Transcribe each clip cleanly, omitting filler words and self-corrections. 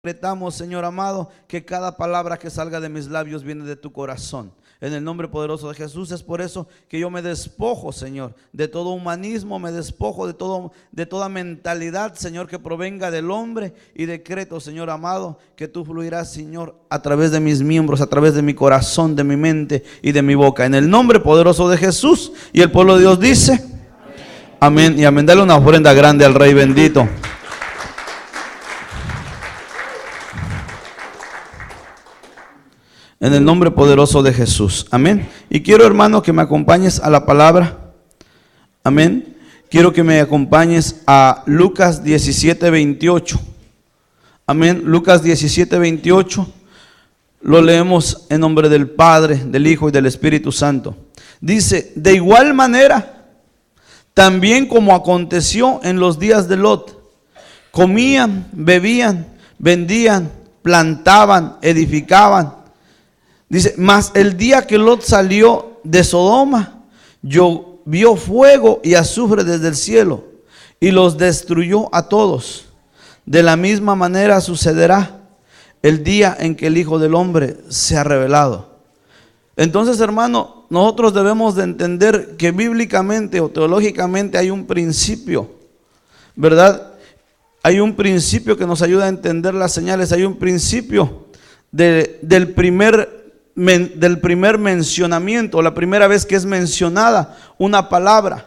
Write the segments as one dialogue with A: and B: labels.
A: Decretamos, Señor amado, que cada palabra que salga de mis labios viene de tu corazón. En el nombre poderoso de Jesús. Es por eso que yo me despojo, Señor, de todo humanismo, me despojo de toda mentalidad, Señor, que provenga del hombre, y decreto, Señor amado, que tú fluirás, Señor, a través de mis miembros, a través de mi corazón, de mi mente y de mi boca. En el nombre poderoso de Jesús. Y el pueblo de Dios dice: amén y amén. Dale una ofrenda grande al Rey bendito. En el nombre poderoso de Jesús. Amén. Y quiero, hermano, que me acompañes a la palabra. Amén. Quiero que me acompañes a Lucas 17:28. Amén. Lucas 17:28. Lo leemos en nombre del Padre, del Hijo y del Espíritu Santo. Dice: de igual manera, también como aconteció en los días de Lot, comían, bebían, vendían, plantaban, edificaban. Dice: mas el día que Lot salió de Sodoma, llovió fuego y azufre desde el cielo y los destruyó a todos. De la misma manera sucederá el día en que el Hijo del Hombre sea revelado. Entonces, hermano, nosotros debemos de entender que bíblicamente o teológicamente hay un principio, ¿verdad? Hay un principio que nos ayuda a entender las señales. Hay un principio del primer mencionamiento, la primera vez que es mencionada una palabra.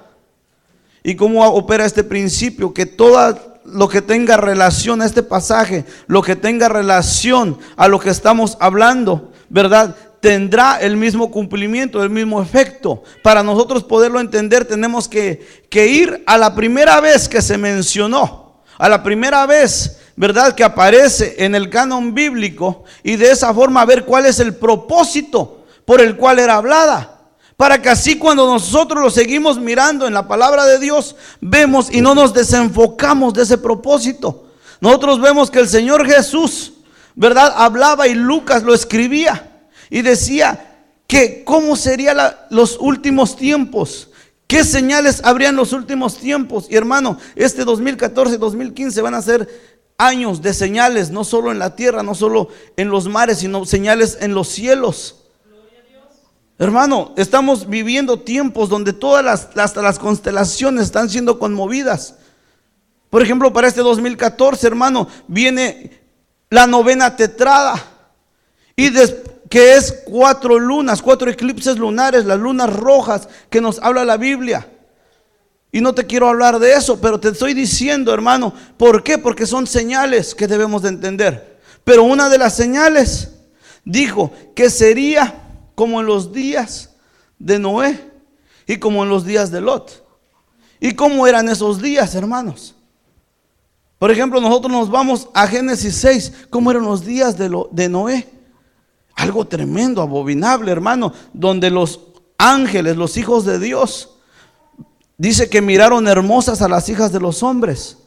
A: ¿Y cómo opera este principio? Que todo lo que tenga relación a este pasaje, lo que tenga relación a lo que estamos hablando, ¿verdad?, tendrá el mismo cumplimiento, el mismo efecto. Para nosotros poderlo entender, tenemos que ir a la primera vez que se mencionó, a la primera vez, ¿verdad?, que aparece en el canon bíblico, y de esa forma ver cuál es el propósito por el cual era hablada, para que así cuando nosotros lo seguimos mirando en la palabra de Dios, vemos y no nos desenfocamos de ese propósito. Nosotros vemos que el Señor Jesús, ¿verdad?, hablaba, y Lucas lo escribía y decía que cómo serían los últimos tiempos. ¿Qué señales habrían los últimos tiempos? Y hermano, este 2014 y 2015 van a ser años de señales, no solo en la tierra, no solo en los mares, sino señales en los cielos. Hermano, estamos viviendo tiempos donde todas hasta las constelaciones están siendo conmovidas. Por ejemplo, para este 2014, hermano, viene la novena tetrada, y que es 4 lunas, 4 eclipses lunares, las lunas rojas que nos habla la Biblia. Y no te quiero hablar de eso, pero te estoy diciendo, hermano, ¿por qué? Porque son señales que debemos de entender. Pero una de las señales dijo que sería como en los días de Noé y como en los días de Lot. ¿Y cómo eran esos días, hermanos? Por ejemplo, nosotros nos vamos a Génesis 6, ¿cómo eran los días de Noé? Algo tremendo, abominable, hermano, donde los ángeles, los hijos de Dios, dice que miraron hermosas a las hijas de los hombres,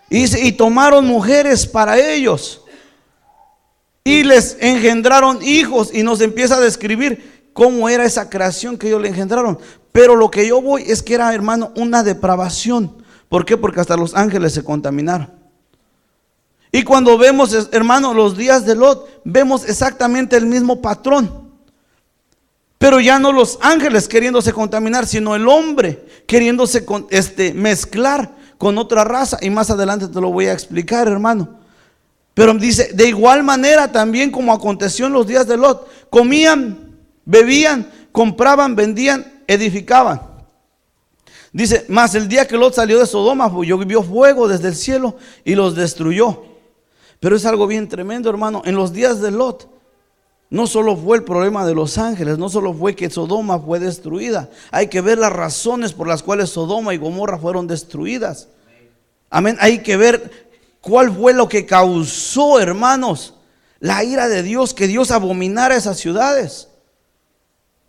A: y tomaron mujeres para ellos y les engendraron hijos, y nos empieza a describir cómo era esa creación que ellos le engendraron. Pero lo que yo voy es que era, hermano, una depravación. ¿Por qué? Porque hasta los ángeles se contaminaron. Y cuando vemos, hermano, los días de Lot, vemos exactamente el mismo patrón. Pero ya no los ángeles queriéndose contaminar, sino el hombre queriéndose mezclar con otra raza. Y más adelante te lo voy a explicar, hermano. Pero dice: de igual manera también como aconteció en los días de Lot, comían, bebían, compraban, vendían, edificaban. Dice: mas el día que Lot salió de Sodoma, llovió fuego desde el cielo y los destruyó. Pero es algo bien tremendo, hermano. En los días de Lot, no solo fue el problema de los ángeles, no solo fue que Sodoma fue destruida. Hay que ver las razones por las cuales Sodoma y Gomorra fueron destruidas. Amén. Hay que ver cuál fue lo que causó, hermanos, la ira de Dios, que Dios abominara esas ciudades.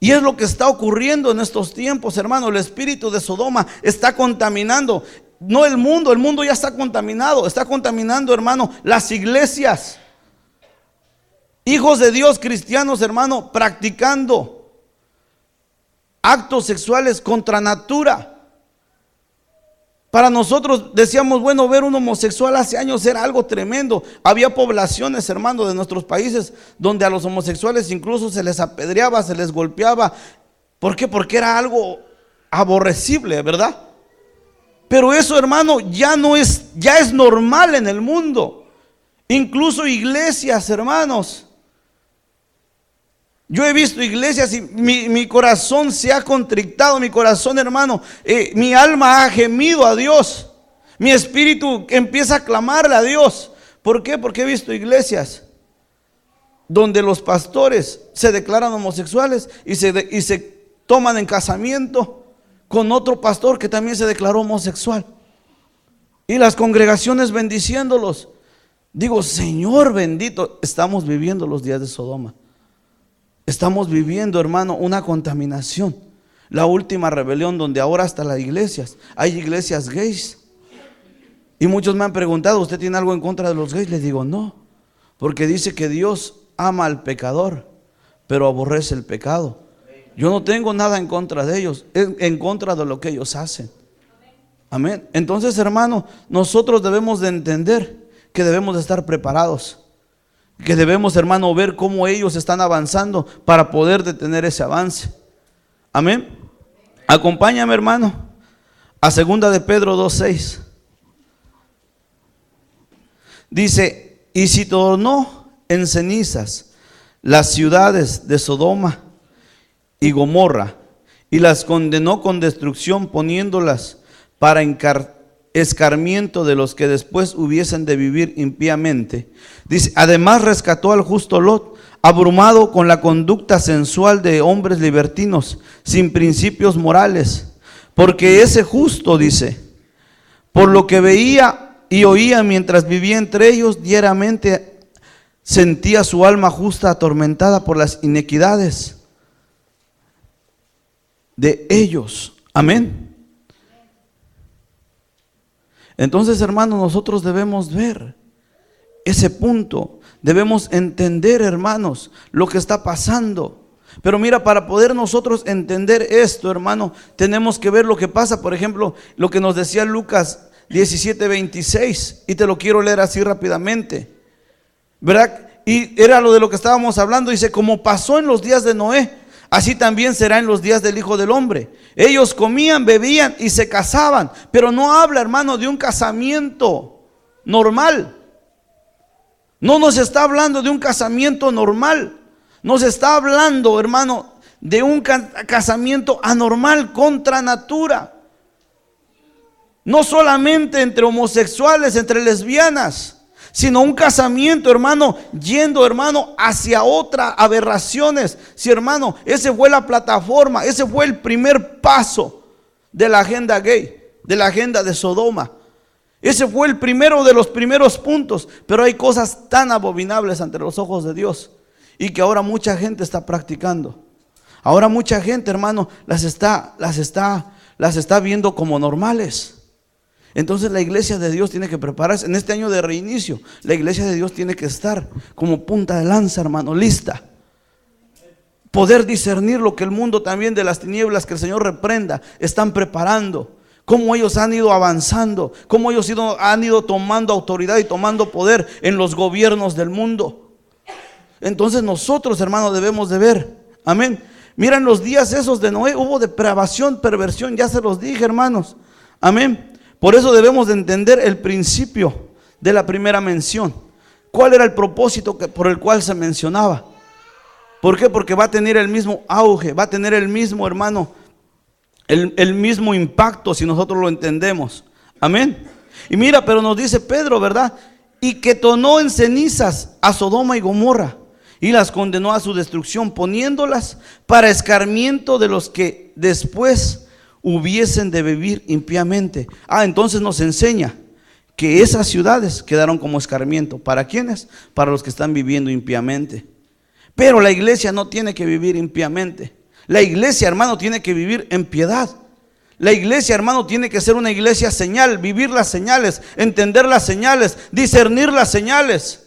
A: Y es lo que está ocurriendo en estos tiempos, hermano. El espíritu de Sodoma está contaminando. No el mundo ya está contaminado. Está contaminando, hermano, las iglesias. Hijos de Dios, cristianos, hermano, practicando actos sexuales contra natura. Para nosotros decíamos, bueno, ver un homosexual hace años era algo tremendo. Había poblaciones, hermano, de nuestros países donde a los homosexuales incluso se les apedreaba, se les golpeaba. ¿Por qué? Porque era algo aborrecible, ¿verdad? Pero eso, hermano, ya es normal en el mundo. Incluso iglesias, hermanos. Yo he visto iglesias y mi corazón se ha contrictado, mi corazón, hermano, mi alma ha gemido a Dios. Mi espíritu empieza a clamarle a Dios. ¿Por qué? Porque he visto iglesias donde los pastores se declaran homosexuales y se toman en casamiento con otro pastor que también se declaró homosexual. Y las congregaciones bendiciéndolos. Digo, Señor bendito, estamos viviendo los días de Sodoma. Estamos viviendo, hermano, una contaminación. La última rebelión donde ahora hasta las iglesias, hay iglesias gays. Y muchos me han preguntado, ¿usted tiene algo en contra de los gays? Les digo, no, porque dice que Dios ama al pecador, pero aborrece el pecado. Yo no tengo nada en contra de ellos, en contra de lo que ellos hacen. Amén. Entonces, hermano, nosotros debemos de entender que debemos de estar preparados. Que debemos, hermano, ver cómo ellos están avanzando para poder detener ese avance. Amén. Acompáñame, hermano, a 2 de Pedro 2:6. Dice, y si tornó en cenizas las ciudades de Sodoma y Gomorra, y las condenó con destrucción, poniéndolas para escarmiento de los que después hubiesen de vivir impíamente. Dice, además rescató al justo Lot, abrumado con la conducta sensual de hombres libertinos, sin principios morales, porque ese justo, dice, por lo que veía y oía mientras vivía entre ellos, diariamente sentía su alma justa atormentada por las inequidades de ellos. Amén. Entonces, hermanos, nosotros debemos ver ese punto. Debemos entender, hermanos, lo que está pasando. Pero mira, para poder nosotros entender esto, hermano, tenemos que ver lo que pasa. Por ejemplo, lo que nos decía Lucas 17:26. Y te lo quiero leer así rápidamente, ¿verdad? Y era lo de lo que estábamos hablando. Dice, como pasó en los días de Noé, así también será en los días del Hijo del Hombre. Ellos comían, bebían y se casaban. Pero no habla, hermano, de un casamiento normal. No nos está hablando de un casamiento normal. Nos está hablando, hermano, de un casamiento anormal, contra natura. No solamente entre homosexuales, entre lesbianas, sino un casamiento, hermano, yendo, hermano, hacia otras aberraciones. Si, hermano, ese fue la plataforma, ese fue el primer paso de la agenda gay, de la agenda de Sodoma. Ese fue el primero de los primeros puntos. Pero hay cosas tan abominables ante los ojos de Dios y que ahora mucha gente está practicando. Ahora mucha gente, hermano, las está viendo como normales. Entonces la iglesia de Dios tiene que prepararse. En este año de reinicio, la iglesia de Dios tiene que estar como punta de lanza, hermano, lista. Poder discernir lo que el mundo también de las tinieblas, que el Señor reprenda, están preparando. Cómo ellos han ido avanzando, cómo ellos han ido tomando autoridad y tomando poder en los gobiernos del mundo. Entonces nosotros, hermanos, debemos de ver. Amén. Mira, en los días esos de Noé hubo depravación, perversión, ya se los dije, hermanos. Amén. Por eso debemos de entender el principio de la primera mención. ¿Cuál era el propósito por el cual se mencionaba? ¿Por qué? Porque va a tener el mismo auge, va a tener el mismo, hermano, el mismo impacto si nosotros lo entendemos. Amén. Y mira, pero nos dice Pedro, ¿verdad? Y que tornó en cenizas a Sodoma y Gomorra y las condenó a su destrucción, poniéndolas para escarmiento de los que después hubiesen de vivir impíamente. Entonces nos enseña que esas ciudades quedaron como escarmiento. ¿Para quiénes? Para los que están viviendo impíamente. Pero la iglesia no tiene que vivir impíamente. La iglesia, hermano, tiene que vivir en piedad. La iglesia, hermano, tiene que ser una iglesia señal, vivir las señales, entender las señales, discernir las señales.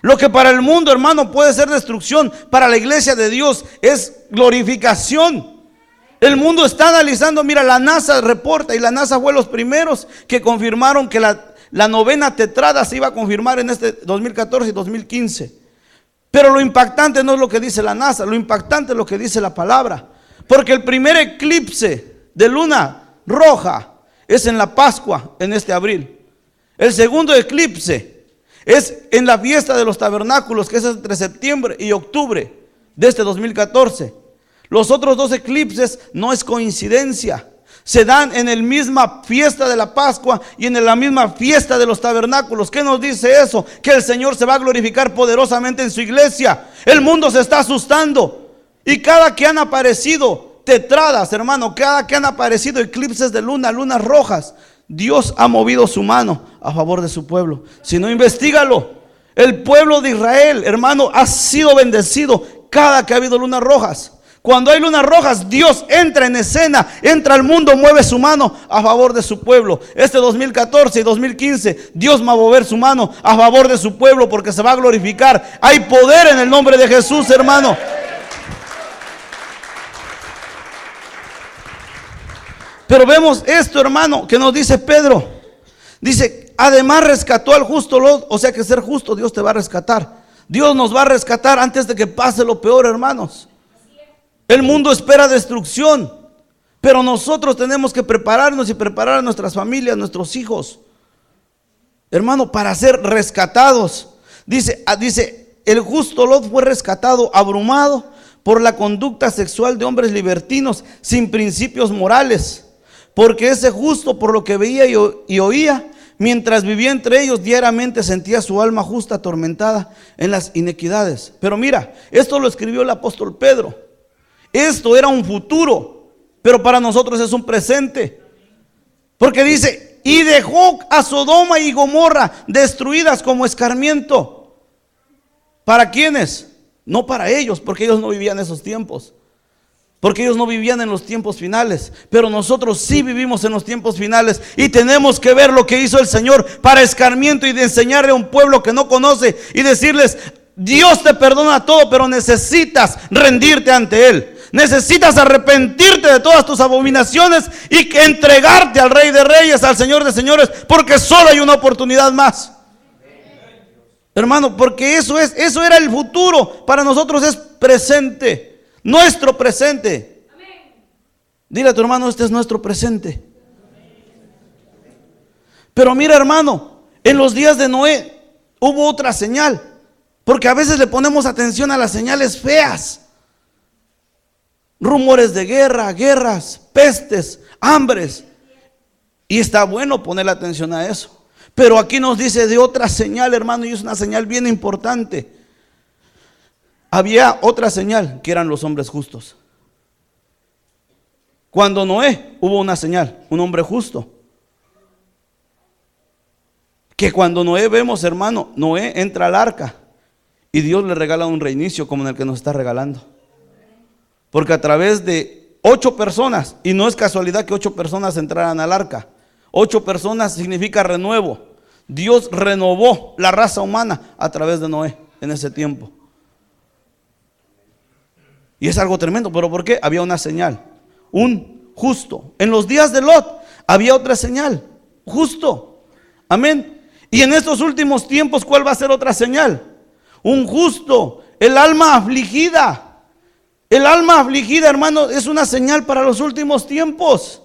A: Lo que para el mundo, hermano, puede ser destrucción, para la iglesia de Dios es glorificación. El mundo está analizando, mira, la NASA reporta, y la NASA fue los primeros que confirmaron que la novena tetrada se iba a confirmar en este 2014 y 2015. Pero lo impactante no es lo que dice la NASA, lo impactante es lo que dice la palabra. Porque el primer eclipse de luna roja es en la Pascua, en este abril. El segundo eclipse es en la fiesta de los tabernáculos, que es entre septiembre y octubre de este 2014. Los otros dos eclipses no es coincidencia, se dan en la misma fiesta de la Pascua y en la misma fiesta de los tabernáculos. ¿Qué nos dice eso? Que el Señor se va a glorificar poderosamente en su iglesia. El mundo se está asustando, y cada que han aparecido tetradas, hermano, cada que han aparecido eclipses de luna, lunas rojas, Dios ha movido su mano a favor de su pueblo. Si no, investígalo. El pueblo de Israel, hermano, ha sido bendecido cada que ha habido lunas rojas. Cuando hay lunas rojas, Dios entra en escena, entra al mundo, mueve su mano a favor de su pueblo. Este 2014 y 2015, Dios va a mover su mano a favor de su pueblo, porque se va a glorificar. Hay poder en el nombre de Jesús, hermano. Pero vemos esto, hermano, que nos dice Pedro. Dice, además rescató al justo Lot. O sea que ser justo, Dios te va a rescatar. Dios nos va a rescatar antes de que pase lo peor, hermanos. El mundo espera destrucción, pero nosotros tenemos que prepararnos y preparar a nuestras familias, a nuestros hijos, hermano, para ser rescatados. Dice, el justo Lot fue rescatado, abrumado por la conducta sexual de hombres libertinos sin principios morales, porque ese justo, por lo que veía y oía, mientras vivía entre ellos, diariamente sentía su alma justa atormentada en las iniquidades. Pero mira, esto lo escribió el apóstol Pedro. Esto era un futuro, pero para nosotros es un presente. Porque dice, y dejó a Sodoma y Gomorra destruidas como escarmiento. ¿Para quiénes? No para ellos, porque ellos no vivían esos tiempos. Porque ellos no vivían en los tiempos finales. Pero nosotros sí vivimos en los tiempos finales, y tenemos que ver lo que hizo el Señor para escarmiento, y de enseñarle a un pueblo que no conoce y decirles, Dios te perdona todo, pero necesitas rendirte ante Él. Necesitas arrepentirte de todas tus abominaciones y entregarte al Rey de Reyes, al Señor de Señores, porque solo hay una oportunidad más. Hermano, porque eso era el futuro. Para nosotros es presente, nuestro presente. Dile a tu hermano, este es nuestro presente. Pero mira, hermano, en los días de Noé hubo otra señal, porque a veces le ponemos atención a las señales feas. Rumores de guerra, guerras, pestes, hambres. Y está bueno ponerle atención a eso. Pero aquí nos dice de otra señal, hermano, y es una señal bien importante. Había otra señal, que eran los hombres justos. Cuando Noé hubo una señal, un hombre justo. Que cuando Noé vemos, hermano, Noé entra al arca y Dios le regala un reinicio como en el que nos está regalando. Porque a través de 8 personas, y no es casualidad que 8 personas entraran al arca. 8 personas significa renuevo. Dios renovó la raza humana a través de Noé en ese tiempo. Y es algo tremendo. ¿Pero por qué? Había una señal, un justo. En los días de Lot había otra señal, justo. Amén. Y en estos últimos tiempos, ¿cuál va a ser otra señal? Un justo, el alma afligida. El alma afligida, hermano, es una señal para los últimos tiempos.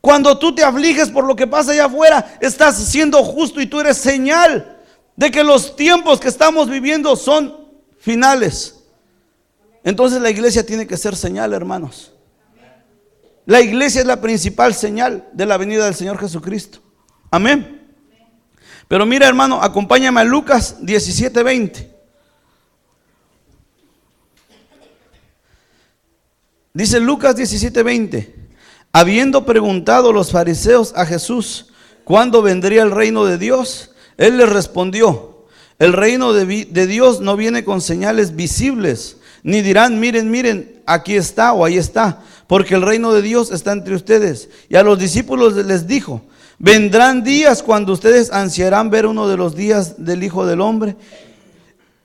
A: Cuando tú te afliges por lo que pasa allá afuera, estás siendo justo, y tú eres señal de que los tiempos que estamos viviendo son finales. Entonces la iglesia tiene que ser señal, hermanos. La iglesia es la principal señal de la venida del Señor Jesucristo. Amén. Pero mira, hermano, acompáñame a Lucas 17:20. Dice Lucas 17:20. Habiendo preguntado los fariseos a Jesús cuándo vendría el reino de Dios, Él les respondió: el reino de Dios no viene con señales visibles, ni dirán miren, miren, aquí está o ahí está, porque el reino de Dios está entre ustedes. Y a los discípulos les dijo: vendrán días cuando ustedes ansiarán ver uno de los días del Hijo del Hombre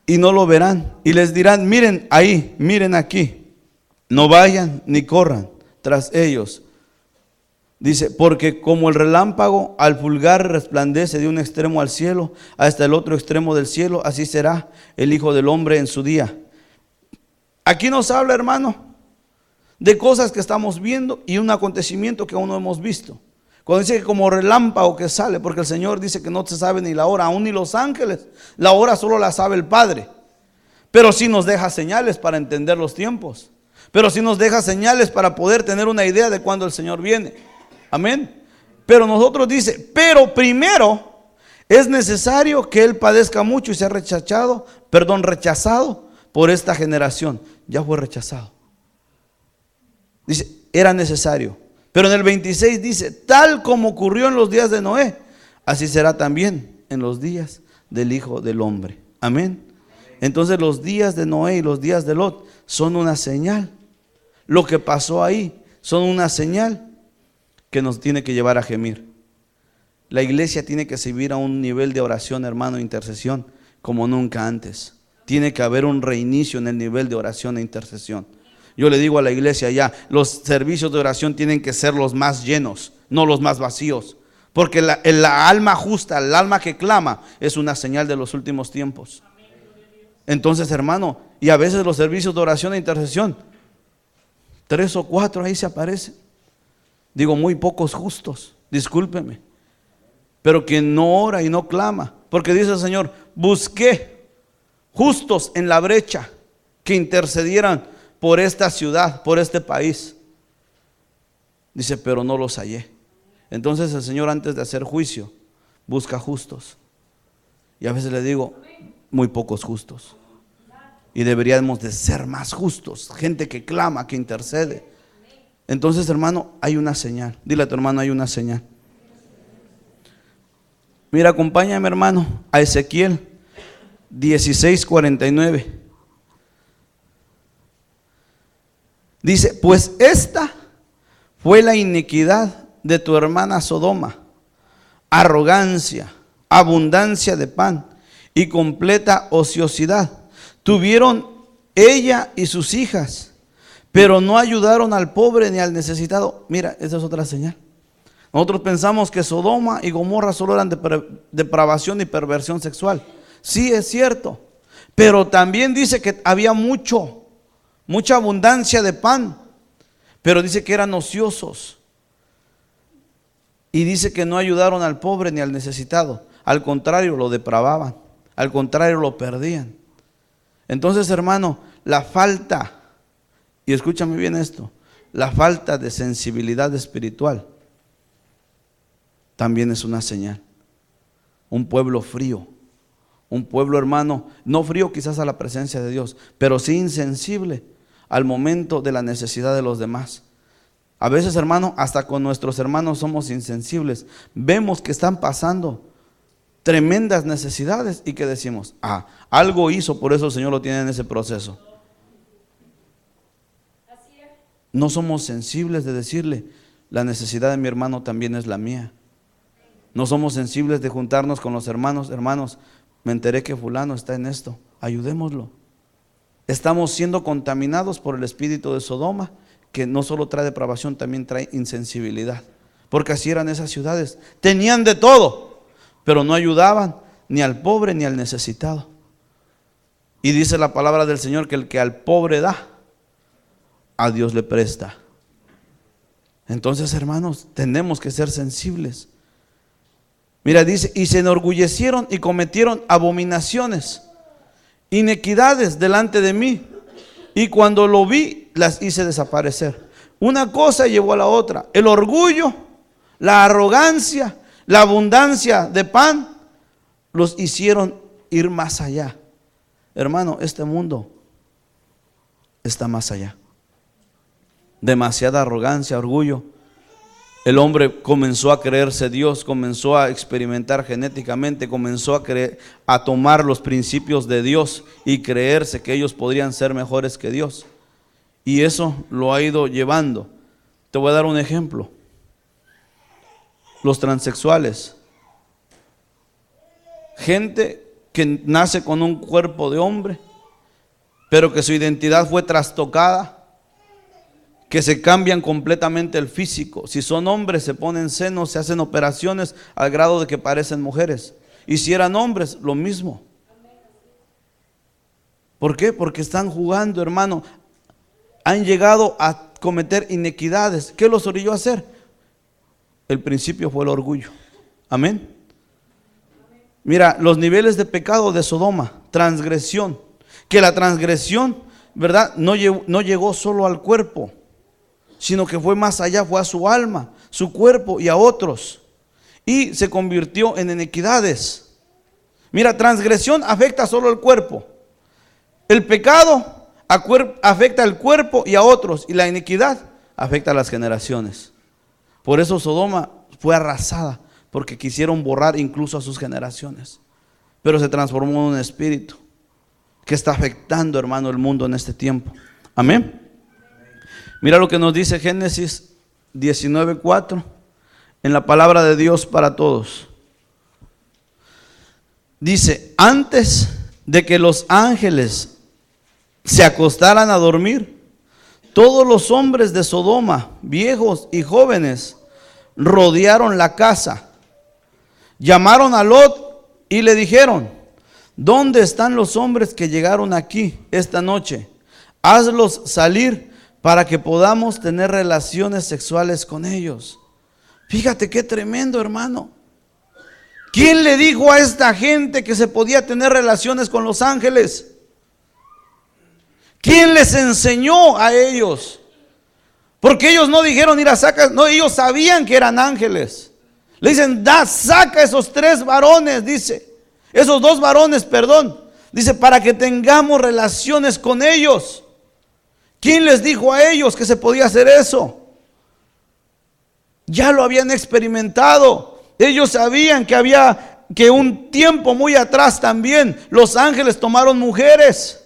A: y no lo verán, y les dirán miren ahí, miren aquí, no vayan ni corran tras ellos. Dice, porque como el relámpago al fulgar resplandece de un extremo al cielo hasta el otro extremo del cielo, así será el Hijo del Hombre en su día. Aquí nos habla, hermano, de cosas que estamos viendo y un acontecimiento que aún no hemos visto. Cuando dice que como relámpago que sale, porque el Señor dice que no se sabe ni la hora, aún ni los ángeles, la hora solo la sabe el Padre. Pero sí nos deja señales para entender los tiempos. Pero sí nos deja señales para poder tener una idea de cuándo el Señor viene. Amén. Pero nosotros dice, pero primero es necesario que Él padezca mucho y sea rechazado por esta generación. Ya fue rechazado. Dice, era necesario. Pero en el 26 dice, tal como ocurrió en los días de Noé, así será también en los días del Hijo del Hombre. Amén. Entonces los días de Noé y los días de Lot son una señal. Lo que pasó ahí son una señal que nos tiene que llevar a gemir. La iglesia tiene que subir a un nivel de oración, hermano, e intercesión como nunca antes. Tiene que haber un reinicio en el nivel de oración e intercesión. Yo le digo a la iglesia ya, los servicios de oración tienen que ser los más llenos, no los más vacíos. Porque la alma justa, el alma que clama, es una señal de los últimos tiempos. Entonces, hermano, y a veces los servicios de oración e intercesión, 3 o 4 ahí se aparecen. Digo, muy pocos justos, discúlpeme. Pero quien no ora y no clama, porque dice el Señor, busqué justos en la brecha que intercedieran por esta ciudad, por este país. Dice, pero no los hallé. Entonces el Señor, antes de hacer juicio, busca justos. Y a veces le digo, muy pocos justos. Y deberíamos de ser más justos, gente que clama, que intercede. Entonces, hermano, hay una señal. Dile a tu hermano, hay una señal. Mira, acompáñame, hermano, a Ezequiel 16:49. Dice, pues esta fue la iniquidad de tu hermana Sodoma: arrogancia, abundancia de pan y completa ociosidad tuvieron ella y sus hijas, pero no ayudaron al pobre ni al necesitado. Mira, esa es otra señal. Nosotros pensamos que Sodoma y Gomorra solo eran de depravación y perversión sexual. Sí, es cierto, pero también dice que había mucha abundancia de pan, pero dice que eran ociosos. Y dice que no ayudaron al pobre ni al necesitado. Al contrario, lo depravaban. Al contrario, lo perdían. Entonces, hermano, la falta, y escúchame bien esto, la falta de sensibilidad espiritual también es una señal. Un pueblo frío, un pueblo, hermano, no frío quizás a la presencia de Dios, pero sí insensible al momento de la necesidad de los demás. A veces, hermano, hasta con nuestros hermanos somos insensibles. Vemos que están pasando tremendas necesidades y que decimos, algo hizo, por eso el Señor lo tiene en ese proceso. No somos sensibles de decirle, la necesidad de mi hermano también es la mía. No somos sensibles de juntarnos con los hermanos, me enteré que fulano está en esto, ayudémoslo. Estamos siendo contaminados por el espíritu de Sodoma, que no solo trae depravación, también trae insensibilidad. Porque así eran esas ciudades, tenían de todo, pero no ayudaban ni al pobre ni al necesitado. Y dice la palabra del Señor que el que al pobre da, a Dios le presta. Entonces, hermanos, tenemos que ser sensibles. Mira, dice, y se enorgullecieron y cometieron abominaciones, iniquidades delante de mí, y cuando lo vi, las hice desaparecer. Una cosa llevó a la otra: el orgullo, la arrogancia, la abundancia de pan, los hicieron ir más allá. Hermano, este mundo está más allá. Demasiada arrogancia, orgullo. El hombre comenzó a creerse Dios, comenzó a experimentar genéticamente, comenzó a tomar los principios de Dios y creerse que ellos podrían ser mejores que Dios. Y eso lo ha ido llevando. Te voy a dar un ejemplo. Los transexuales. Gente que nace con un cuerpo de hombre, pero que su identidad fue trastocada, que se cambian completamente el físico. Si son hombres, se ponen senos, se hacen operaciones al grado de que parecen mujeres. Y si eran hombres, lo mismo. ¿Por qué? Porque están jugando, hermano. Han llegado a cometer inequidades. ¿Qué los orilló a hacer? El principio fue el orgullo. Amén. Mira, los niveles de pecado de Sodoma, transgresión. Que la transgresión, ¿verdad? No llegó solo al cuerpo, sino que fue más allá, fue a su alma, su cuerpo y a otros. Y se convirtió en inequidades. Mira, transgresión afecta solo el cuerpo. El pecado afecta al cuerpo y a otros. Y la iniquidad afecta a las generaciones. Por eso Sodoma fue arrasada, porque quisieron borrar incluso a sus generaciones. Pero se transformó en un espíritu que está afectando, hermano, el mundo en este tiempo. Amén. Mira lo que nos dice Génesis 19:4 en la palabra de Dios para todos. Dice: antes de que los ángeles se acostaran a dormir, todos los hombres de Sodoma, viejos y jóvenes, rodearon la casa. Llamaron a Lot y le dijeron: ¿dónde están los hombres que llegaron aquí esta noche? Hazlos salir para que podamos tener relaciones sexuales con ellos. Fíjate qué tremendo, hermano. ¿Quién le dijo a esta gente que se podía tener relaciones con los ángeles? ¿Quién les enseñó a ellos? Porque ellos no dijeron: ir a sacar, no, ellos sabían que eran ángeles. Le dicen: saca esos 3 varones, dice. Esos 2 varones, perdón. Dice: para que tengamos relaciones con ellos. ¿Quién les dijo a ellos que se podía hacer eso? Ya lo habían experimentado. Ellos sabían que un tiempo muy atrás también los ángeles tomaron mujeres.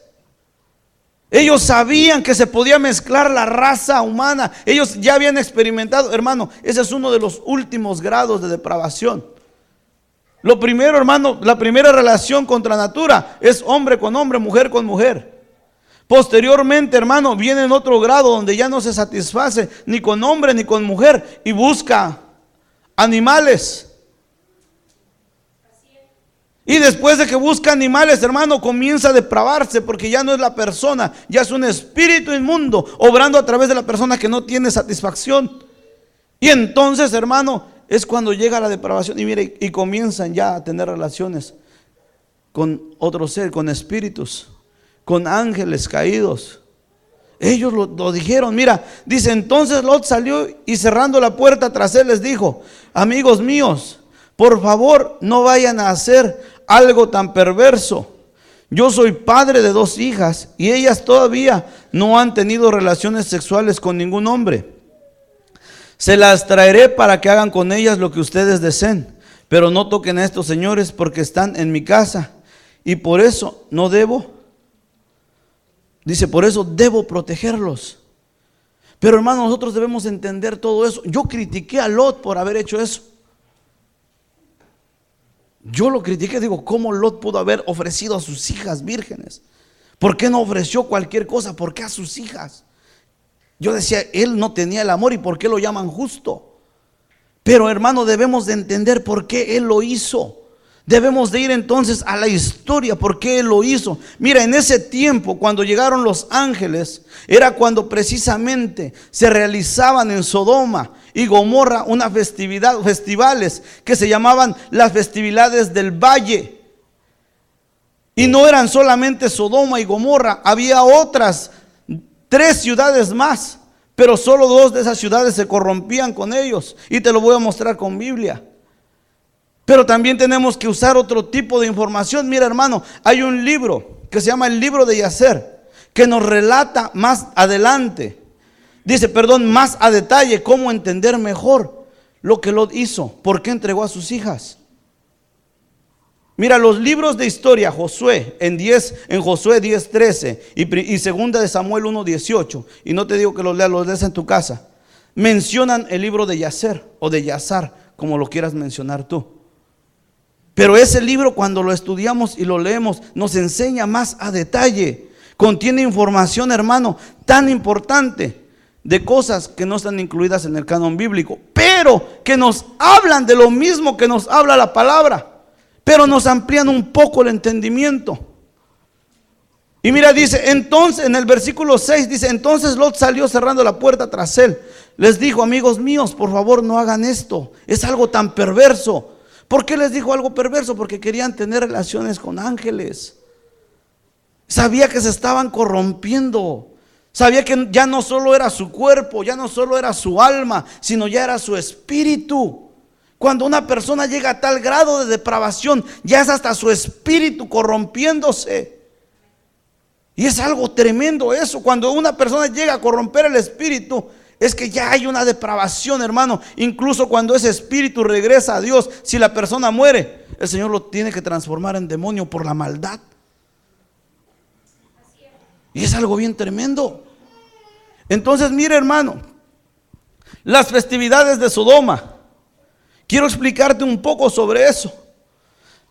A: Ellos sabían que se podía mezclar la raza humana. Ellos ya habían experimentado, hermano. Ese es uno de los últimos grados de depravación. Lo primero, hermano, la primera relación contra natura es hombre con hombre, mujer con mujer. Posteriormente, hermano, viene en otro grado donde ya no se satisface ni con hombre ni con mujer y busca animales. Y después de que busca animales, hermano, comienza a depravarse, porque ya no es la persona, ya es un espíritu inmundo obrando a través de la persona que no tiene satisfacción. Y entonces, hermano, es cuando llega la depravación y mire, y comienzan ya a tener relaciones con otro ser, con espíritus, con ángeles caídos. Ellos lo dijeron. Mira, dice: entonces Lot salió y cerrando la puerta tras él les dijo: amigos míos, por favor no vayan a hacer algo tan perverso. Yo soy padre de 2 hijas y ellas todavía no han tenido relaciones sexuales con ningún hombre. Se las traeré para que hagan con ellas lo que ustedes deseen, pero no toquen a estos señores porque están en mi casa y por eso no debo. Dice: por eso debo protegerlos. Pero hermano, nosotros debemos entender todo eso. Yo critiqué a Lot por haber hecho eso. Yo lo critiqué, digo: ¿cómo Lot pudo haber ofrecido a sus hijas vírgenes? ¿Por qué no ofreció cualquier cosa? ¿Por qué a sus hijas? Yo decía: él no tenía el amor, ¿y por qué lo llaman justo? Pero hermano, debemos de entender por qué él lo hizo. Debemos de ir entonces a la historia, por qué él lo hizo. Mira, en ese tiempo, cuando llegaron los ángeles, era cuando precisamente se realizaban en Sodoma y Gomorra unas festivales que se llamaban las festividades del valle. Y no eran solamente Sodoma y Gomorra, había otras 3 ciudades más, pero solo 2 de esas ciudades se corrompían con ellos. Y te lo voy a mostrar con Biblia. Pero también tenemos que usar otro tipo de información. Mira, hermano, hay un libro que se llama el libro de Yacer, que nos relata más adelante, más a detalle cómo entender mejor lo que Lot hizo, por qué entregó a sus hijas. Mira, los libros de historia, Josué, en Josué 10:13 y segunda de Samuel 1:18, y no te digo que los leas en tu casa, mencionan el libro de Yacer o de Yazar, como lo quieras mencionar tú. Pero ese libro, cuando lo estudiamos y lo leemos, nos enseña más a detalle. Contiene información, hermano, tan importante de cosas que no están incluidas en el canon bíblico, pero que nos hablan de lo mismo que nos habla la palabra, pero nos amplían un poco el entendimiento. Y mira, dice, entonces, en el versículo 6, dice, entonces Lot salió cerrando la puerta tras él. Les dijo, amigos míos, por favor no hagan esto, es algo tan perverso. ¿Por qué les dijo algo perverso? Porque querían tener relaciones con ángeles. Sabía que se estaban corrompiendo. Sabía que ya no solo era su cuerpo, ya no solo era su alma, sino ya era su espíritu. Cuando una persona llega a tal grado de depravación, ya es hasta su espíritu corrompiéndose. Y es algo tremendo eso. Cuando una persona llega a corromper el espíritu, es que ya hay una depravación, hermano. Incluso cuando ese espíritu regresa a Dios, si la persona muere, el Señor lo tiene que transformar en demonio por la maldad. Y es algo bien tremendo. Entonces, mire, hermano, las festividades de Sodoma. Quiero explicarte un poco sobre eso.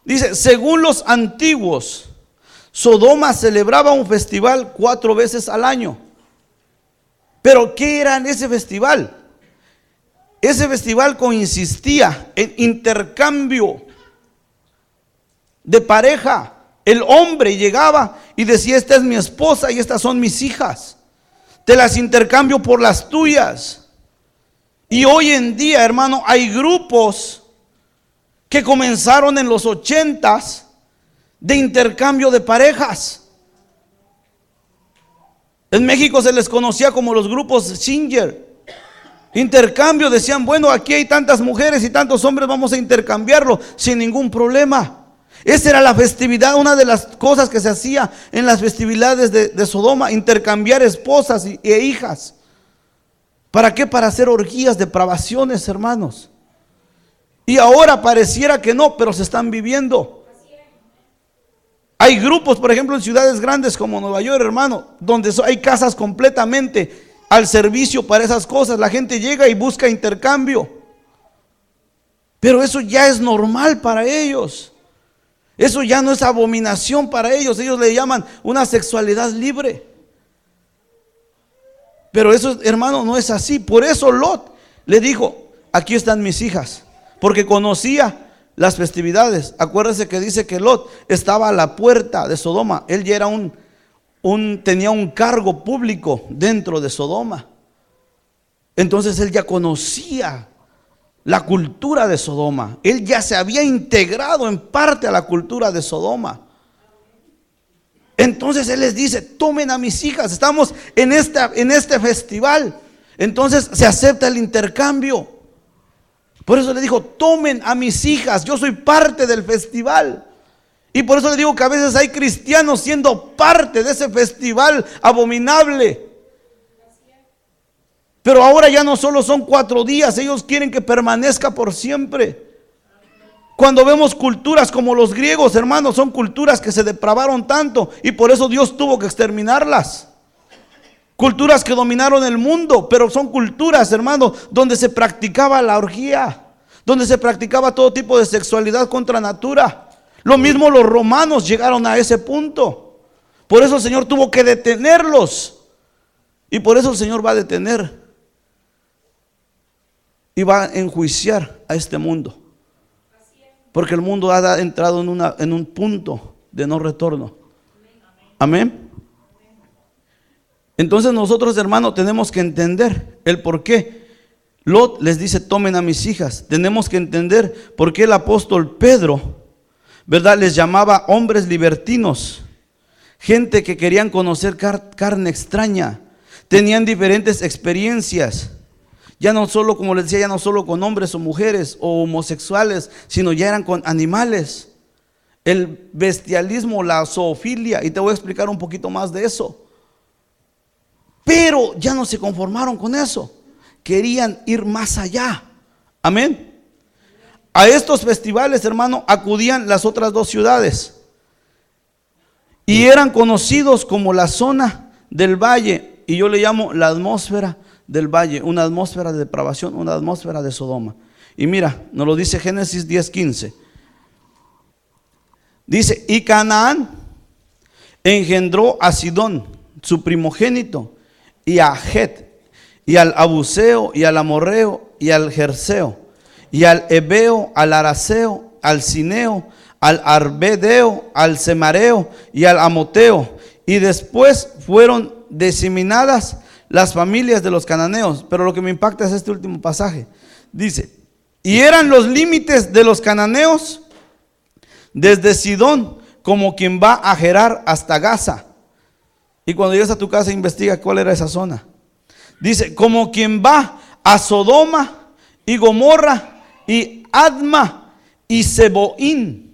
A: Dice, según los antiguos, Sodoma celebraba un festival 4 veces al año. Pero ¿qué era en ese festival? Ese festival consistía en intercambio de pareja. El hombre llegaba y decía, esta es mi esposa y estas son mis hijas. Te las intercambio por las tuyas. Y hoy en día, hermano, hay grupos que comenzaron en los 80s de intercambio de parejas. En México se les conocía como los grupos Singer. Intercambio, decían, bueno, aquí hay tantas mujeres y tantos hombres, vamos a intercambiarlo sin ningún problema. Esa era la festividad, una de las cosas que se hacía en las festividades de Sodoma, intercambiar esposas e hijas. ¿Para qué? Para hacer orgías, depravaciones, hermanos. Y ahora pareciera que no, pero se están viviendo. Hay grupos, por ejemplo, en ciudades grandes como Nueva York, hermano, donde hay casas completamente al servicio para esas cosas. La gente llega y busca intercambio. Pero eso ya es normal para ellos. Eso ya no es abominación para ellos. Ellos le llaman una sexualidad libre. Pero eso, hermano, no es así. Por eso Lot le dijo, aquí están mis hijas. Porque conocía las festividades. Acuérdense que dice que Lot estaba a la puerta de Sodoma. Él ya era tenía un cargo público dentro de Sodoma. Entonces él ya conocía la cultura de Sodoma. Él ya se había integrado en parte a la cultura de Sodoma. Entonces él les dice, tomen a mis hijas, estamos en este festival. Entonces se acepta el intercambio. Por eso le dijo, tomen a mis hijas, yo soy parte del festival. Y por eso le digo que a veces hay cristianos siendo parte de ese festival abominable. Pero ahora ya no solo son 4 días, ellos quieren que permanezca por siempre. Cuando vemos culturas como los griegos, hermanos, son culturas que se depravaron tanto y por eso Dios tuvo que exterminarlas. Culturas que dominaron el mundo, pero son culturas, hermanos, donde se practicaba la orgía, donde se practicaba todo tipo de sexualidad contra natura. Lo mismo los romanos llegaron a ese punto. Por eso el Señor tuvo que detenerlos. Y por eso el Señor va a detener y va a enjuiciar a este mundo. Porque el mundo ha entrado en un punto de no retorno. Amén. Entonces nosotros, hermanos, tenemos que entender el por qué Lot les dice, tomen a mis hijas. Tenemos que entender por qué el apóstol Pedro, ¿verdad?, les llamaba hombres libertinos. Gente que querían conocer carne extraña. Tenían diferentes experiencias. Ya no solo, como les decía, ya no solo con hombres o mujeres o homosexuales, sino ya eran con animales. El bestialismo, la zoofilia, y te voy a explicar un poquito más de eso. Pero ya no se conformaron con eso, querían ir más allá. Amén. A estos festivales, hermano, acudían las otras 2 ciudades y eran conocidos como la zona del valle, y yo le llamo la atmósfera del valle, una atmósfera de depravación, una atmósfera de Sodoma. Y mira, nos lo dice Génesis 10:15. Dice, y Canaán engendró a Sidón, su primogénito, y a Het, y al abuseo, y al amorreo, y al jerseo, y al ebeo, al araceo, al cineo, al arbedeo, al semareo y al amoteo. Y después fueron diseminadas las familias de los cananeos. Pero lo que me impacta es este último pasaje. Dice, y eran los límites de los cananeos desde Sidón, como quien va a Gerar hasta Gaza. Y cuando llegas a tu casa investiga cuál era esa zona. Dice, como quien va a Sodoma y Gomorra y Adma y Seboín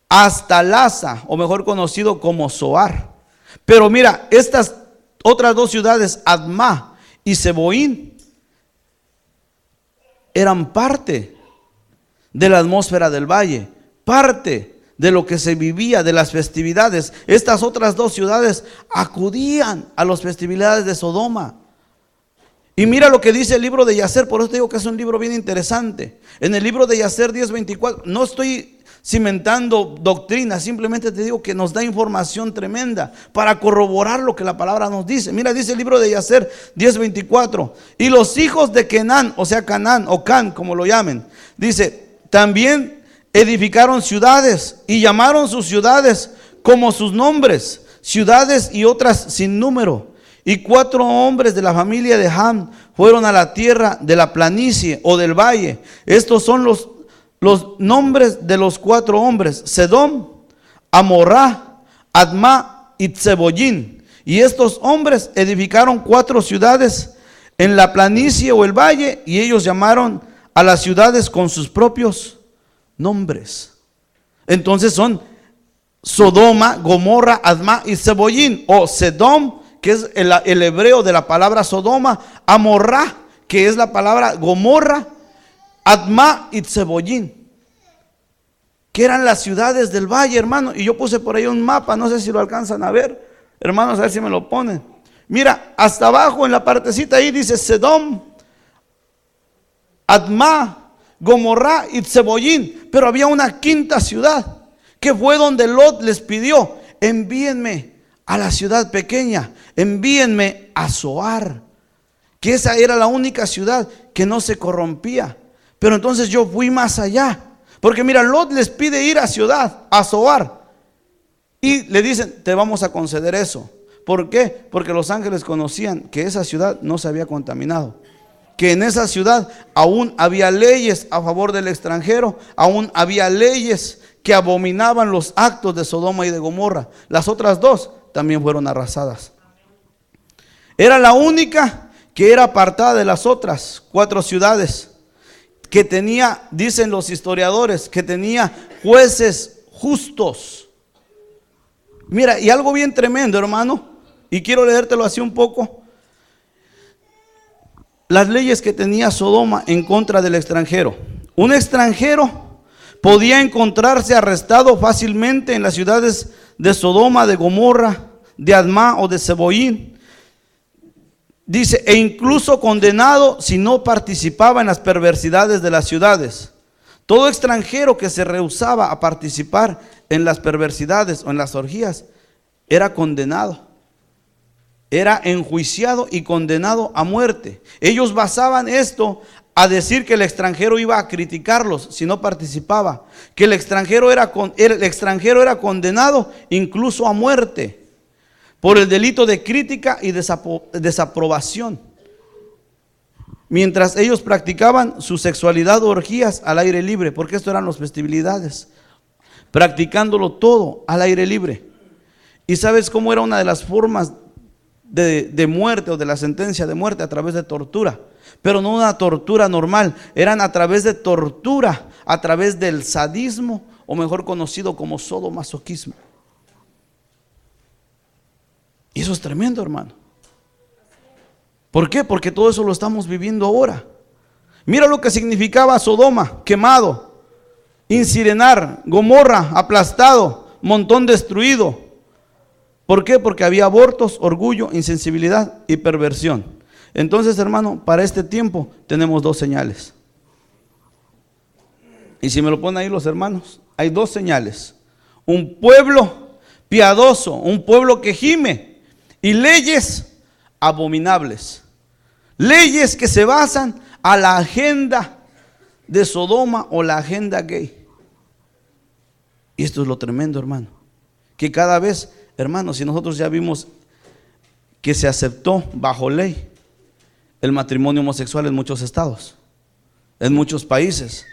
A: hasta Laza, o mejor conocido como Zoar. Pero mira, estas otras dos ciudades, Adma y Seboín, eran parte de la atmósfera del valle, parte de lo que se vivía, de las festividades. Estas otras dos ciudades acudían a las festividades de Sodoma. Y mira lo que dice el libro de Yacer, por eso te digo que es un libro bien interesante. En el libro de Yacer 10:24, no estoy cimentando doctrina, simplemente te digo que nos da información tremenda para corroborar lo que la palabra nos dice. Mira, dice el libro de Yacer 10:24, y los hijos de Kenán, o sea Canaán o Can, como lo llamen, dice, también edificaron ciudades y llamaron sus ciudades como sus nombres, ciudades y otras sin número. Y 4 hombres de la familia de Ham fueron a la tierra de la planicie o del valle. Estos son los nombres de los 4 hombres: Sedom, Amorrá, Adma y Tseboyín. Y estos hombres edificaron 4 ciudades en la planicie o el valle, y ellos llamaron a las ciudades con sus propios nombres. Entonces son Sodoma, Gomorra, Adma y Tseboyín, o Sedom, que es el hebreo de la palabra Sodoma, Amorrá, que es la palabra Gomorra, Adma y Tseboyín, que eran las ciudades del valle, hermano. Y yo puse por ahí un mapa, no sé si lo alcanzan a ver, hermanos, a ver si me lo ponen. Mira, hasta abajo en la partecita ahí dice Sedom, Adma, Gomorrá y Tseboyín, pero había una quinta ciudad, que fue donde Lot les pidió: envíenme a la ciudad pequeña, envíenme a Zoar, que esa era la única ciudad que no se corrompía. Pero entonces yo fui más allá, porque mira, Lot les pide ir a Zoar, y le dicen: te vamos a conceder eso. ¿Por qué? Porque los ángeles conocían que esa ciudad no se había contaminado, que en esa ciudad aún había leyes a favor del extranjero, aún había leyes que abominaban los actos de Sodoma y de Gomorra. Las otras dos también fueron arrasadas. Era la única que era apartada de las otras 4 ciudades, que tenía, dicen los historiadores, que tenía jueces justos. Mira, y algo bien tremendo, hermano, y quiero leértelo así un poco. Las leyes que tenía Sodoma en contra del extranjero. Un extranjero podía encontrarse arrestado fácilmente en las ciudades de Sodoma, de Gomorra, de Adma o de Seboín. Dice, e incluso condenado si no participaba en las perversidades de las ciudades. Todo extranjero que se rehusaba a participar en las perversidades o en las orgías era condenado. Era enjuiciado y condenado a muerte. Ellos basaban esto a decir que el extranjero iba a criticarlos si no participaba, que el extranjero era condenado incluso a muerte por el delito de crítica y desaprobación, mientras ellos practicaban su sexualidad o orgías al aire libre, porque esto eran las festividades, practicándolo todo al aire libre. ¿Y sabes cómo era una de las formas de muerte o de la sentencia de muerte? A través de tortura, pero no una tortura normal, eran a través de tortura, a través del sadismo, o mejor conocido como sadomasoquismo. Y eso es tremendo, hermano. ¿Por qué? Porque todo eso lo estamos viviendo ahora. Mira lo que significaba Sodoma: quemado, incinerar; Gomorra, aplastado, montón destruido. ¿Por qué? Porque había abortos, orgullo, insensibilidad y perversión. Entonces, hermano, para este tiempo tenemos 2 señales. Y si me lo ponen ahí los hermanos, hay 2 señales: un pueblo piadoso, un pueblo que gime, y leyes abominables. Leyes que se basan a la agenda de Sodoma o la agenda gay. Y esto es lo tremendo, hermano, que cada vez, hermano, si nosotros ya vimos que se aceptó bajo ley el matrimonio homosexual en muchos estados, en muchos países,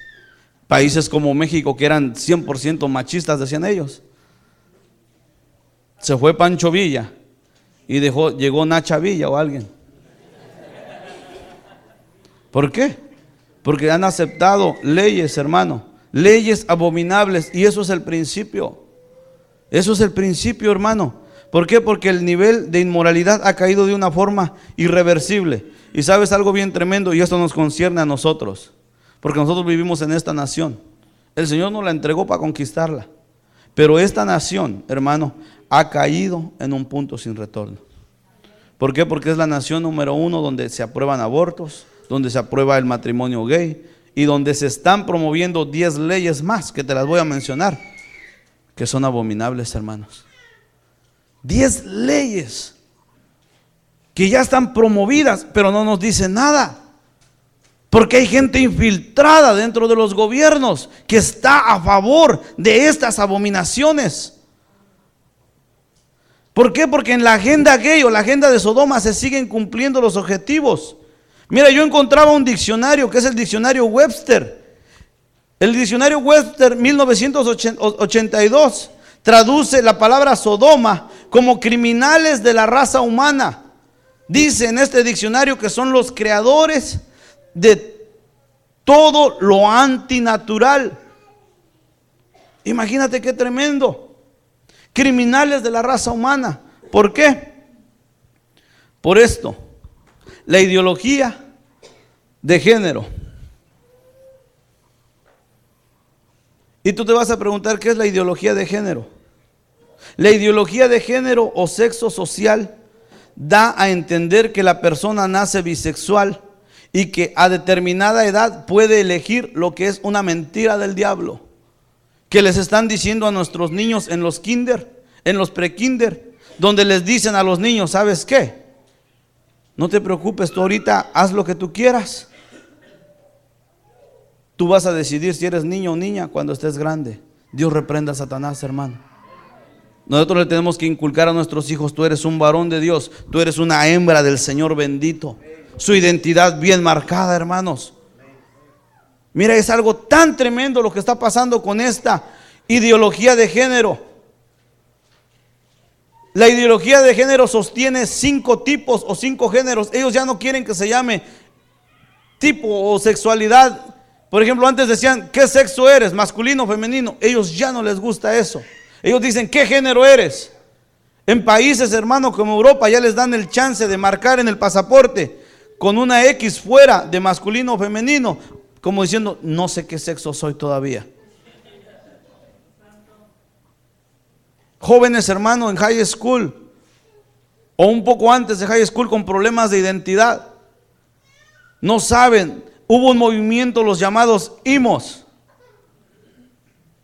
A: países como México, que eran 100% machistas, decían ellos. Se fue Pancho Villa y llegó Nacha Villa o alguien. ¿Por qué? Porque han aceptado leyes, hermano, leyes abominables, y eso es el principio. Eso es el principio, hermano. ¿Por qué? Porque el nivel de inmoralidad ha caído de una forma irreversible. Y sabes algo bien tremendo, y esto nos concierne a nosotros, porque nosotros vivimos en esta nación. El Señor nos la entregó para conquistarla, pero esta nación, hermano, ha caído en un punto sin retorno. ¿Por qué? Porque es la nación número 1 donde se aprueban abortos, donde se aprueba el matrimonio gay, y donde se están promoviendo 10 leyes más, que te las voy a mencionar, que son abominables, hermanos. 10 leyes que ya están promovidas, pero no nos dicen nada, porque hay gente infiltrada dentro de los gobiernos que está a favor de estas abominaciones. ¿Por qué? Porque en la agenda gay o la agenda de Sodoma se siguen cumpliendo los objetivos. Mira, yo encontraba un diccionario que es el diccionario Webster. El diccionario Webster 1982 traduce la palabra Sodoma como criminales de la raza humana. Dice en este diccionario que son los creadores de todo lo antinatural. Imagínate qué tremendo. Criminales de la raza humana. ¿Por qué? Por esto. La ideología de género. Y tú te vas a preguntar, ¿qué es la ideología de género? La ideología de género o sexo social da a entender que la persona nace bisexual y que a determinada edad puede elegir, lo que es una mentira del diablo, que les están diciendo a nuestros niños en los kinder, en los prekinder, donde les dicen a los niños, ¿sabes qué? No te preocupes, tú ahorita haz lo que tú quieras. Tú vas a decidir si eres niño o niña cuando estés grande. Dios reprenda a Satanás, hermano. Nosotros le tenemos que inculcar a nuestros hijos, tú eres un varón de Dios, tú eres una hembra del Señor bendito. Su identidad bien marcada, hermanos. Mira, es algo tan tremendo lo que está pasando con esta ideología de género. La ideología de género sostiene 5 tipos o 5 géneros. Ellos ya no quieren que se llame tipo o sexualidad. Por ejemplo, antes decían, ¿qué sexo eres? ¿Masculino o femenino? Ellos ya no les gusta eso. Ellos dicen, ¿qué género eres? En países, hermano, como Europa, ya les dan el chance de marcar en el pasaporte con una X fuera de masculino o femenino, como diciendo, no sé qué sexo soy todavía. Jóvenes, hermano, en high school o un poco antes de high school con problemas de identidad, no saben. Hubo un movimiento, los llamados emos.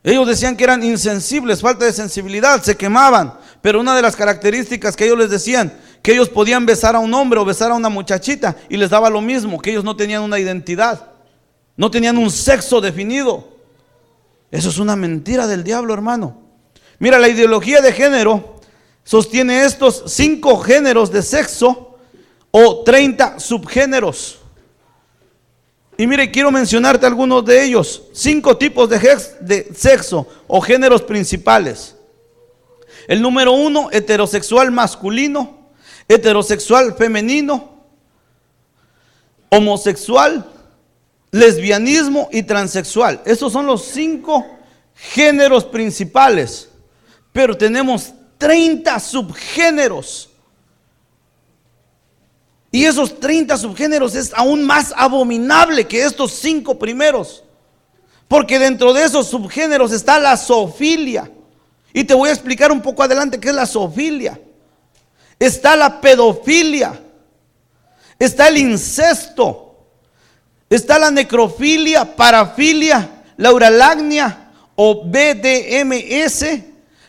A: Ellos decían que eran insensibles, falta de sensibilidad, se quemaban. Pero una de las características que ellos les decían, que ellos podían besar a un hombre o besar a una muchachita y les daba lo mismo, que ellos no tenían una identidad, no tenían un sexo definido. Eso es una mentira del diablo, hermano. Mira, la ideología de género sostiene estos 5 géneros de sexo o 30 subgéneros. Y mire, quiero mencionarte algunos de ellos. 5 tipos de sexo o géneros principales. El número 1, heterosexual masculino, heterosexual femenino, homosexual, lesbianismo y transexual. Estos son los 5 géneros principales. Pero tenemos 30 subgéneros. Y esos 30 subgéneros es aún más abominable que estos 5 primeros. Porque dentro de esos subgéneros está la zoofilia. Y te voy a explicar un poco adelante qué es la zoofilia. Está la pedofilia. Está el incesto. Está la necrofilia, parafilia, la uralagnia o BDMS.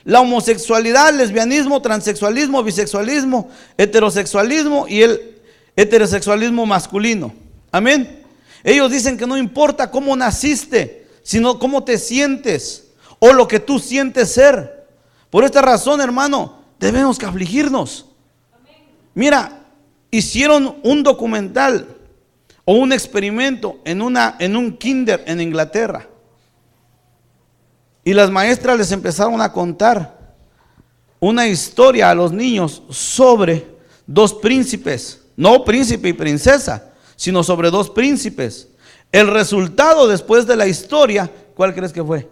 A: La homosexualidad, lesbianismo, transexualismo, bisexualismo, heterosexualismo y el heterosexualismo masculino. Amén. Ellos dicen que no importa cómo naciste, sino cómo te sientes o lo que tú sientes ser. Por esta razón, hermano, debemos que afligirnos. Mira, hicieron un documental o un experimento en un kinder en Inglaterra. Y las maestras les empezaron a contar una historia a los niños sobre dos príncipes, no príncipe y princesa, sino sobre dos príncipes. El resultado después de la historia, ¿cuál crees que fue?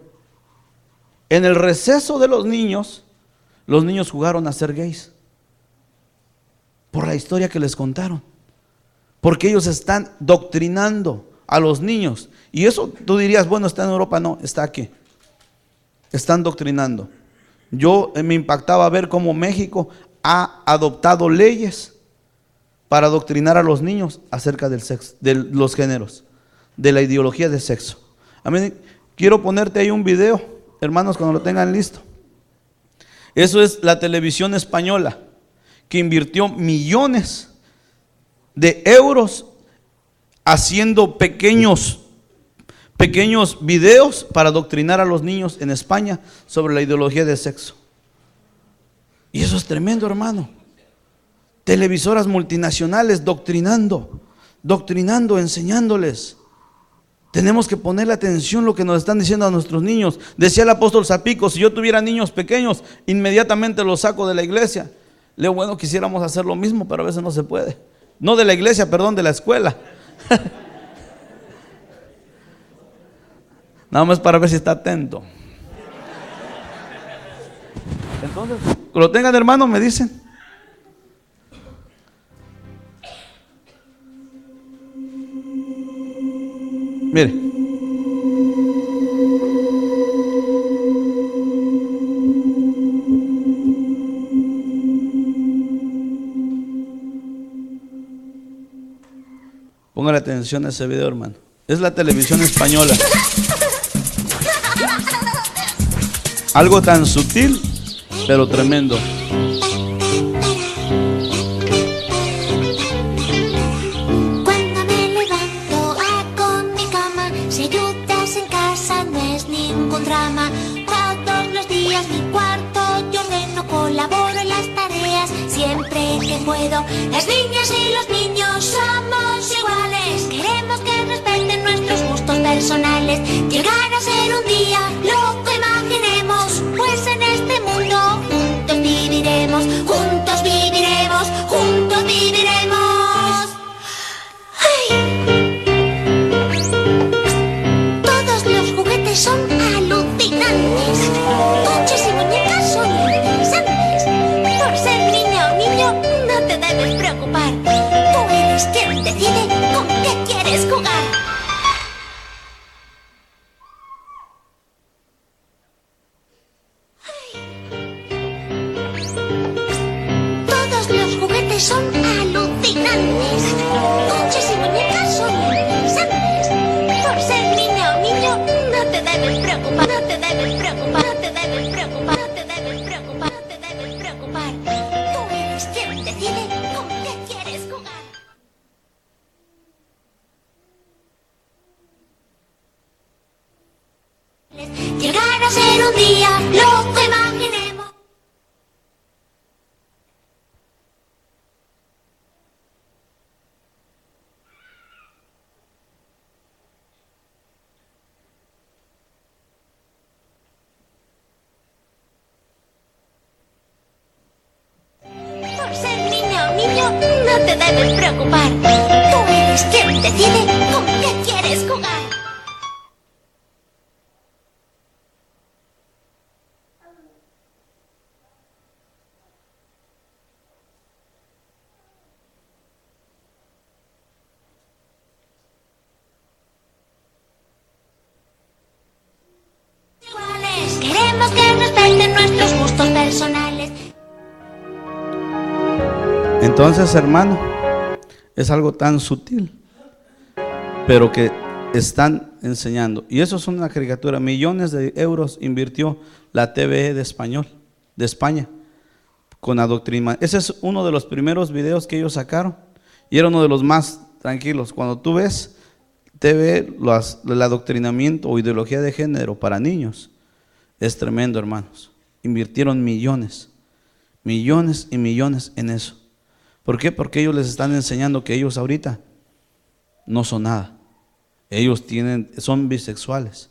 A: En el receso de los niños jugaron a ser gays. Por la historia que les contaron. Porque ellos están doctrinando a los niños. Y eso tú dirías, bueno, está en Europa. No, está aquí. Están doctrinando. Yo me impactaba ver cómo México ha adoptado leyes para adoctrinar a los niños acerca del sexo, de los géneros, de la ideología de sexo. Amén. Quiero ponerte ahí un video, hermanos, cuando lo tengan listo. Eso es la televisión española, que invirtió millones de euros haciendo pequeños videos para adoctrinar a los niños en España sobre la ideología de sexo. Y eso es tremendo, hermano. Televisoras multinacionales doctrinando, enseñándoles. Tenemos que ponerle atención a lo que nos están diciendo a nuestros niños. Decía el apóstol Zapico, si yo tuviera niños pequeños, inmediatamente los saco de la iglesia. Leo, bueno, quisiéramos hacer lo mismo, pero a veces no se puede. No de la iglesia, perdón, de la escuela. Nada más para ver si está atento. Entonces, cuando lo tengan, hermano, me dicen. Mire. Póngale atención a ese video, hermano. Es la televisión española. Algo tan sutil, pero tremendo.
B: Cuando me levanto con mi cama, si ayudas en casa no es ningún drama. Todos los días mi cuarto yo ordeno, colaboro en las tareas siempre que puedo. Las niñas y los niños somos iguales, queremos que respeten nuestros gustos personales. Llegar a ser un día lo que imaginemos, pues en este mundo juntos viviremos, juntos viviremos, juntos viviremos. ¡Ay! Todos los juguetes son alucinantes, coches y muñecas son interesantes. Por ser niña o niño no te debes preocupar, tú eres quien decide con qué quieres jugar. Todos los juguetes son alucinantes, coches y muñecas son interesantes. Por ser niña o niño no te debes preocupar, no te debes preocupar, no te debes preocupar, no te debes preocupar, no te debes preocupar. Tú eres quien decide con qué quieres jugar. Llegar a ser un día lo que imaginemos. Por ser niña o niño no te debes preocupar, tú eres quien decide con qué quieres jugar. Iguales, queremos que respeten nuestros gustos personales.
A: Entonces, hermano, es algo tan sutil, pero que están enseñando. Y eso es una caricatura. Millones de euros invirtió la TVE de España, con adoctrinamiento. Ese es uno de los primeros videos que ellos sacaron. Y era uno de los más tranquilos. Cuando tú ves TV, el adoctrinamiento o ideología de género para niños, es tremendo, hermanos. Invirtieron millones, millones y millones en eso. ¿Por qué? Porque ellos les están enseñando que ellos ahorita no son nada. Ellos son bisexuales,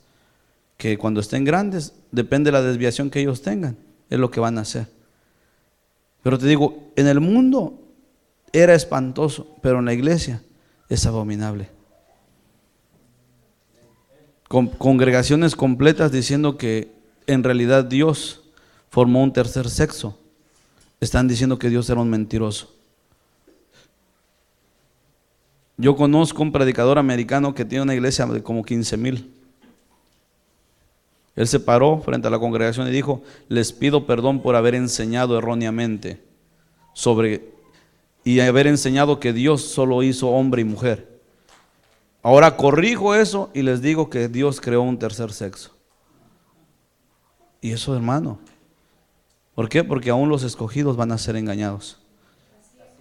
A: que cuando estén grandes, depende de la desviación que ellos tengan, es lo que van a hacer. Pero te digo, en el mundo era espantoso, pero en la iglesia es abominable. Congregaciones completas diciendo que en realidad Dios formó un tercer sexo. Están diciendo que Dios era un mentiroso. Yo conozco un predicador americano que tiene una iglesia de como 15,000. Él se paró frente a la congregación y dijo: les pido perdón por haber enseñado erróneamente y haber enseñado que Dios solo hizo hombre y mujer. Ahora corrijo eso y les digo que Dios creó un tercer sexo. Y eso, hermano, ¿por qué? Porque aún los escogidos van a ser engañados.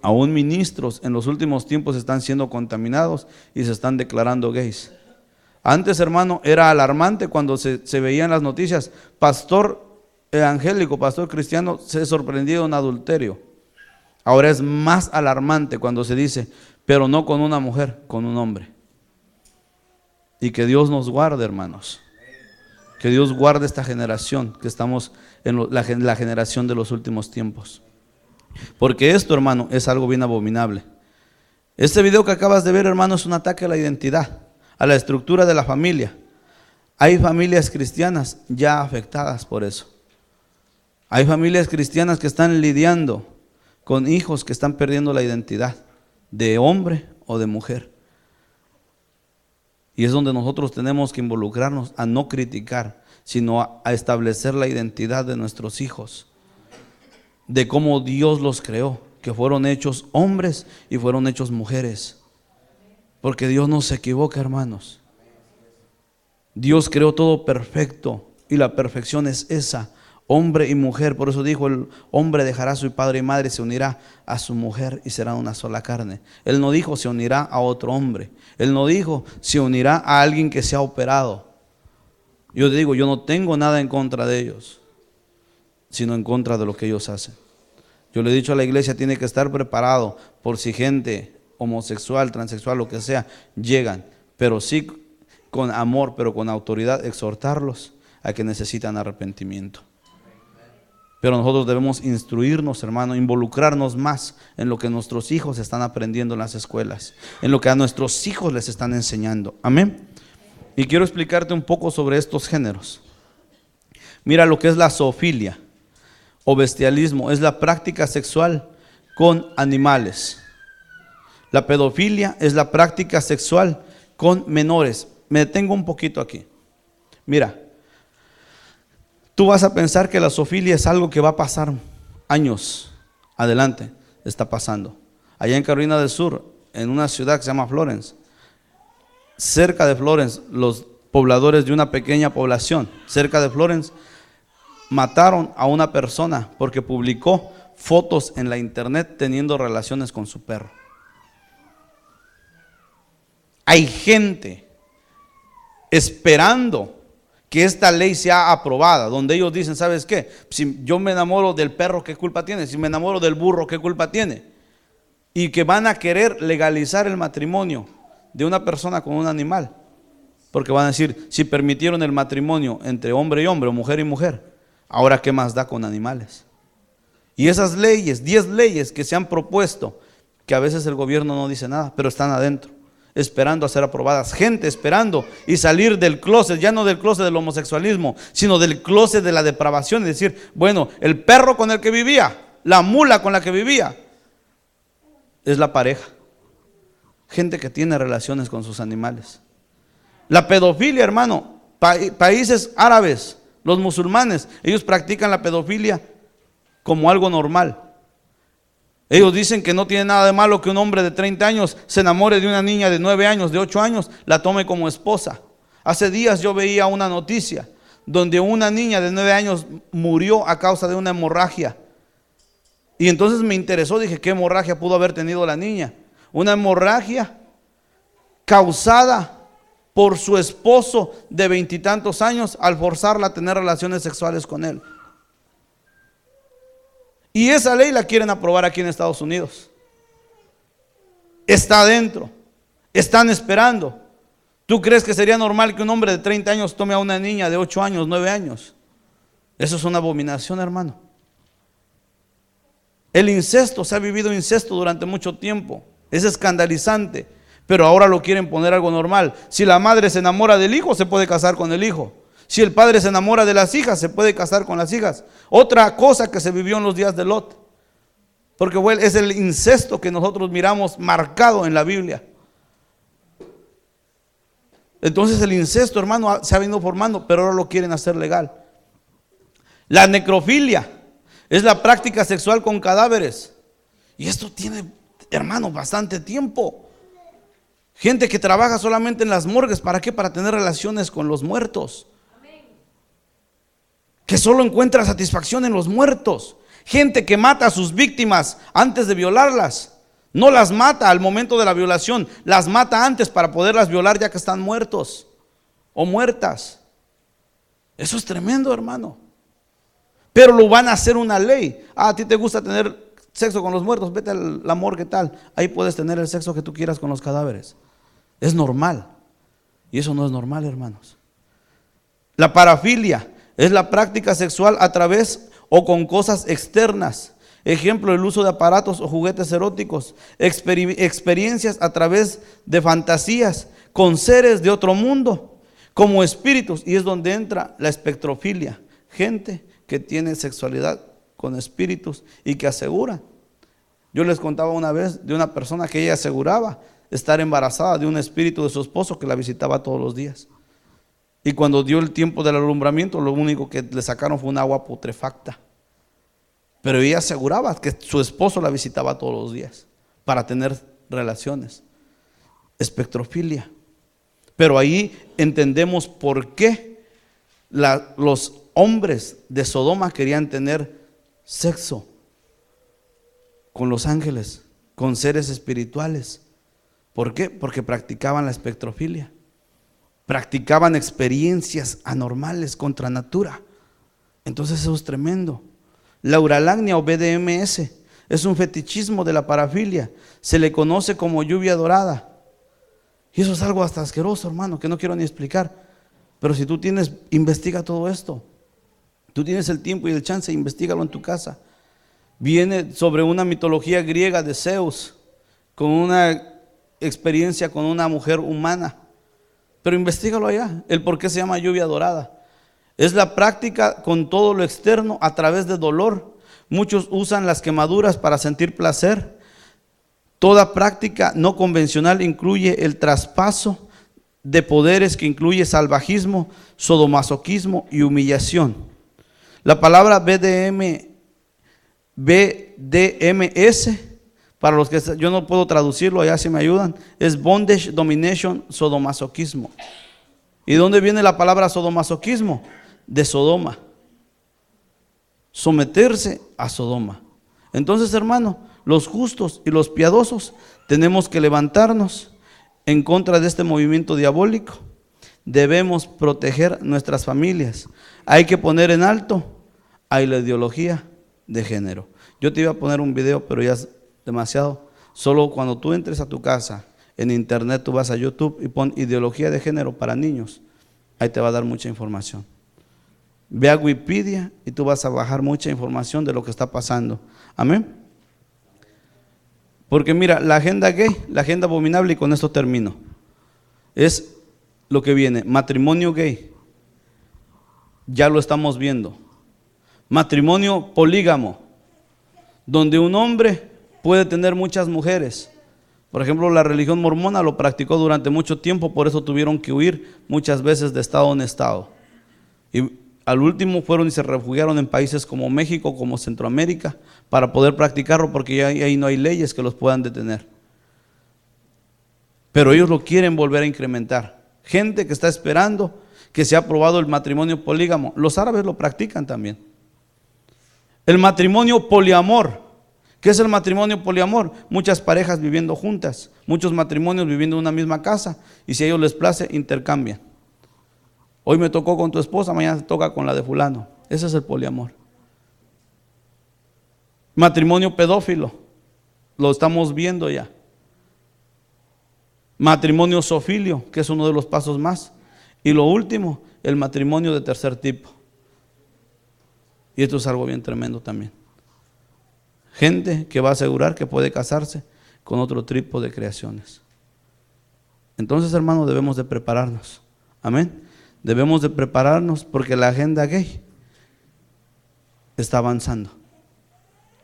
A: Aún ministros en los últimos tiempos están siendo contaminados y se están declarando gays. Antes, hermano, era alarmante cuando se veían las noticias: pastor evangélico, pastor cristiano se sorprendió en adulterio. Ahora es más alarmante cuando se dice: pero no con una mujer, con un hombre. Y que Dios nos guarde, hermanos. Que Dios guarde esta generación, que estamos en la generación de los últimos tiempos. Porque esto, hermano, es algo bien abominable. Este video que acabas de ver, hermano, es un ataque a la identidad, a la estructura de la familia. Hay familias cristianas ya afectadas por eso. Hay familias cristianas que están lidiando con hijos que están perdiendo la identidad de hombre o de mujer. Y es donde nosotros tenemos que involucrarnos a no criticar, sino a establecer la identidad de nuestros hijos, de cómo Dios los creó, que fueron hechos hombres y fueron hechos mujeres. Porque Dios no se equivoca, hermanos. Dios creó todo perfecto y la perfección es esa, hombre y mujer. Por eso dijo: el hombre dejará a su padre y madre, se unirá a su mujer y será una sola carne. Él no dijo se unirá a otro hombre. Él no dijo se unirá a alguien que se ha operado. Yo te digo, yo no tengo nada en contra de ellos, sino en contra de lo que ellos hacen. Yo le he dicho a la iglesia: tiene que estar preparado por si gente homosexual, transexual, lo que sea, llegan, pero sí con amor, pero con autoridad, exhortarlos a que necesitan arrepentimiento. Pero nosotros debemos instruirnos, hermano, involucrarnos más en lo que nuestros hijos están aprendiendo en las escuelas, en lo que a nuestros hijos les están enseñando. Amén. Y quiero explicarte un poco sobre estos géneros. Mira lo que es la zoofilia o bestialismo, es la práctica sexual con animales. La pedofilia es la práctica sexual con menores. Me detengo un poquito aquí. Mira, tú vas a pensar que la zoofilia es algo que va a pasar años adelante. Está pasando. Allá en Carolina del Sur, en una ciudad que se llama Florence, cerca de Florence, los pobladores de una pequeña población cerca de Florence mataron a una persona porque publicó fotos en la internet teniendo relaciones con su perro. Hay gente esperando que esta ley sea aprobada, donde ellos dicen: ¿sabes qué? Si yo me enamoro del perro, ¿qué culpa tiene? Si me enamoro del burro, ¿qué culpa tiene? Y que van a querer legalizar el matrimonio de una persona con un animal, porque van a decir: si permitieron el matrimonio entre hombre y hombre o mujer y mujer, ahora ¿qué más da con animales? Y esas leyes, 10 leyes que se han propuesto, que a veces el gobierno no dice nada, pero están adentro, esperando a ser aprobadas. Gente esperando y salir del closet, ya no del closet del homosexualismo, sino del closet de la depravación, y decir: bueno, el perro con el que vivía, la mula con la que vivía, es la pareja. Gente que tiene relaciones con sus animales. La pedofilia, hermano, países árabes, los musulmanes, ellos practican la pedofilia como algo normal. Ellos dicen que no tiene nada de malo que un hombre de 30 años se enamore de una niña de 9 años, de 8 años, la tome como esposa. Hace días yo veía una noticia donde una niña de 9 años murió a causa de una hemorragia. Y entonces me interesó, dije: ¿qué hemorragia pudo haber tenido la niña? una hemorragia causada por su esposo de 20 y tantos años al forzarla a tener relaciones sexuales con él. Y esa ley la quieren aprobar aquí en Estados Unidos. Está adentro, están esperando. ¿Tú crees que sería normal que un hombre de 30 años tome a una niña de 8 años, 9 años? Eso es una abominación, hermano. El incesto, se ha vivido incesto durante mucho tiempo. Es escandalizante, pero ahora lo quieren poner algo normal. Si la madre se enamora del hijo, se puede casar con el hijo. Si el padre se enamora de las hijas, se puede casar con las hijas. Otra cosa que se vivió en los días de Lot. Porque es el incesto que nosotros miramos marcado en la Biblia. Entonces el incesto, hermano, se ha venido formando, pero ahora lo quieren hacer legal. La necrofilia es la práctica sexual con cadáveres. Y esto tiene, hermano, bastante tiempo. Gente que trabaja solamente en las morgues, ¿para qué? Para tener relaciones con los muertos. Que solo encuentra satisfacción en los muertos. Gente que mata a sus víctimas antes de violarlas. No las mata al momento de la violación, las mata antes para poderlas violar ya que están muertos o muertas. Eso es tremendo, hermano. Pero lo van a hacer una ley. Ah, a ti te gusta tener sexo con los muertos, vete a la morgue, tal. Ahí puedes tener el sexo que tú quieras con los cadáveres. Es normal. Y eso no es normal, hermanos. La parafilia es la práctica sexual a través o con cosas externas. Ejemplo, el uso de aparatos o juguetes eróticos, experiencias a través de fantasías con seres de otro mundo, como espíritus, y es donde entra la espectrofilia, gente que tiene sexualidad con espíritus y que asegura. Yo les contaba una vez de una persona que ella aseguraba estar embarazada de un espíritu de su esposo que la visitaba todos los días. Y cuando dio el tiempo del alumbramiento, lo único que le sacaron fue un agua putrefacta. Pero ella aseguraba que su esposo la visitaba todos los días para tener relaciones. Espectrofilia. Pero ahí entendemos por qué los hombres de Sodoma querían tener sexo con los ángeles, con seres espirituales. ¿Por qué? Porque practicaban la espectrofilia. Practicaban experiencias anormales contra natura. Entonces eso es tremendo. La uralagnia o BDMS es un fetichismo de la parafilia. Se le conoce como lluvia dorada. Y eso es algo hasta asqueroso, hermano, que no quiero ni explicar. Pero si tú investiga todo esto. Tú tienes el tiempo y el chance, investígalo en tu casa. Viene sobre una mitología griega de Zeus, con una experiencia con una mujer humana. Pero investígalo allá, el por qué se llama lluvia dorada. Es la práctica con todo lo externo a través de dolor. Muchos usan las quemaduras para sentir placer. Toda práctica no convencional incluye el traspaso de poderes que incluye salvajismo, sadomasoquismo y humillación. La palabra BDMS, para los que yo no puedo traducirlo, allá si me ayudan, es bondage, domination, sadomasoquismo. ¿Y dónde viene la palabra sadomasoquismo? De Sodoma. Someterse a Sodoma. Entonces, hermano, los justos y los piadosos tenemos que levantarnos en contra de este movimiento diabólico. Debemos proteger nuestras familias. Hay que poner en alto a la ideología de género. Yo te iba a poner un video, pero ya es demasiado. Solo cuando tú entres a tu casa, en internet, tú vas a YouTube y pon ideología de género para niños. Ahí te va a dar mucha información. Ve a Wikipedia y tú vas a bajar mucha información de lo que está pasando. Amén. Porque mira, la agenda gay, la agenda abominable, y con esto termino, es lo que viene. Matrimonio gay, ya lo estamos viendo. Matrimonio polígamo, donde un hombre puede tener muchas mujeres. Por ejemplo, la religión mormona lo practicó durante mucho tiempo, por eso tuvieron que huir muchas veces de estado en estado. Y al último fueron y se refugiaron en países como México, como Centroamérica, para poder practicarlo, porque ahí no hay leyes que los puedan detener. Pero ellos lo quieren volver a incrementar. Gente que está esperando que sea aprobado el matrimonio polígamo. Los árabes lo practican también. El matrimonio poliamor, ¿Qué es el matrimonio poliamor? Muchas parejas viviendo juntas, muchos matrimonios viviendo en una misma casa, y si a ellos les place, intercambian. Hoy me tocó con tu esposa, mañana te toca con la de fulano. Ese es el poliamor. Matrimonio pedófilo, lo estamos viendo ya. Matrimonio zoofilio, que es uno de los pasos más. Y lo último, el matrimonio de tercer tipo. Y esto es algo bien tremendo también. Gente que va a asegurar que puede casarse con otro tipo de creaciones. Entonces, hermanos, debemos de prepararnos. Amén. Debemos de prepararnos porque la agenda gay está avanzando.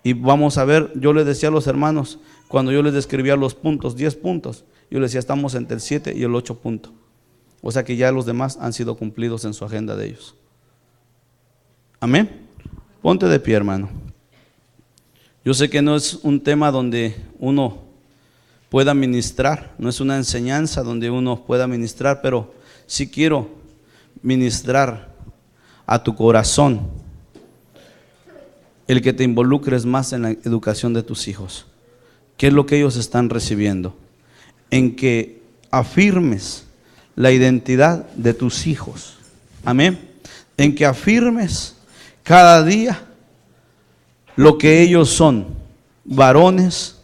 A: Y vamos a ver, yo les decía a los hermanos, cuando yo les describía los puntos, 10 puntos, yo les decía, estamos entre el 7 y el 8 punto. O sea que ya los demás han sido cumplidos en su agenda de ellos. Amén. Ponte de pie, hermano. Yo sé que no es un tema donde uno pueda ministrar, no es una enseñanza donde uno pueda ministrar, pero sí quiero ministrar a tu corazón el que te involucres más en la educación de tus hijos. ¿Qué es lo que ellos están recibiendo? En que afirmes la identidad de tus hijos. Amén. En que afirmes cada día lo que ellos son, varones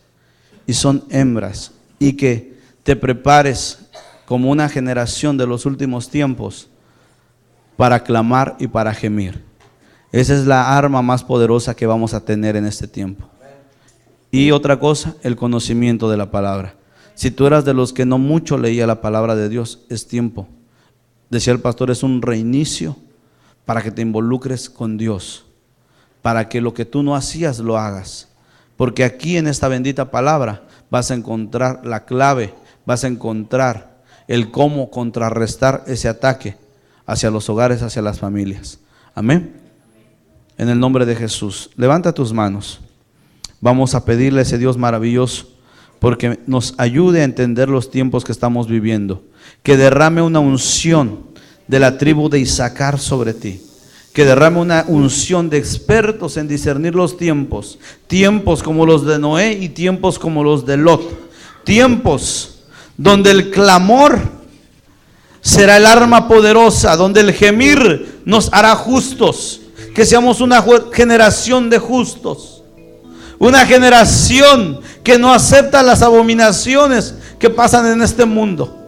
A: y son hembras, y que te prepares como una generación de los últimos tiempos para clamar y para gemir. Esa es la arma más poderosa que vamos a tener en este tiempo. Y otra cosa, el conocimiento de la palabra. Si tú eras de los que no mucho leía la palabra de Dios, es tiempo. Decía el pastor, es un reinicio para que te involucres con Dios, para que lo que tú no hacías lo hagas. Porque aquí en esta bendita palabra vas a encontrar la clave, vas a encontrar el cómo contrarrestar ese ataque hacia los hogares, hacia las familias. Amén. En el nombre de Jesús, levanta tus manos. Vamos a pedirle a ese Dios maravilloso porque nos ayude a entender los tiempos que estamos viviendo. Que derrame una unción de la tribu de Isaacar sobre ti. Que derrame una unción de expertos en discernir los tiempos. Tiempos como los de Noé y tiempos como los de Lot. Tiempos donde el clamor será el arma poderosa, donde el gemir nos hará justos. Que seamos una generación de justos. Una generación que no acepta las abominaciones que pasan en este mundo.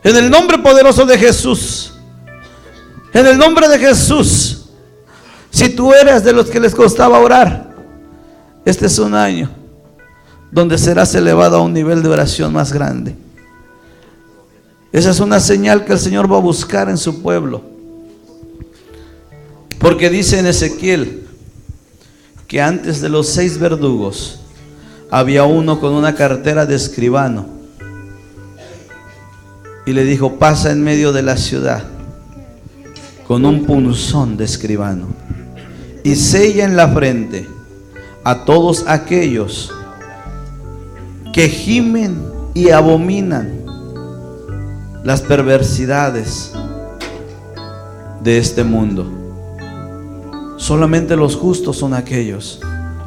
A: En el nombre poderoso de Jesús. En el nombre de Jesús. Si tú eres de los que les costaba orar, este es un año donde serás elevado a un nivel de oración más grande. Esa es una señal que el Señor va a buscar en su pueblo. Porque dice en Ezequiel que antes de los 6 verdugos había uno con una cartera de escribano y le dijo: pasa en medio de la ciudad con un punzón de escribano y sella en la frente a todos aquellos que gimen y abominan las perversidades de este mundo. Solamente los justos son aquellos,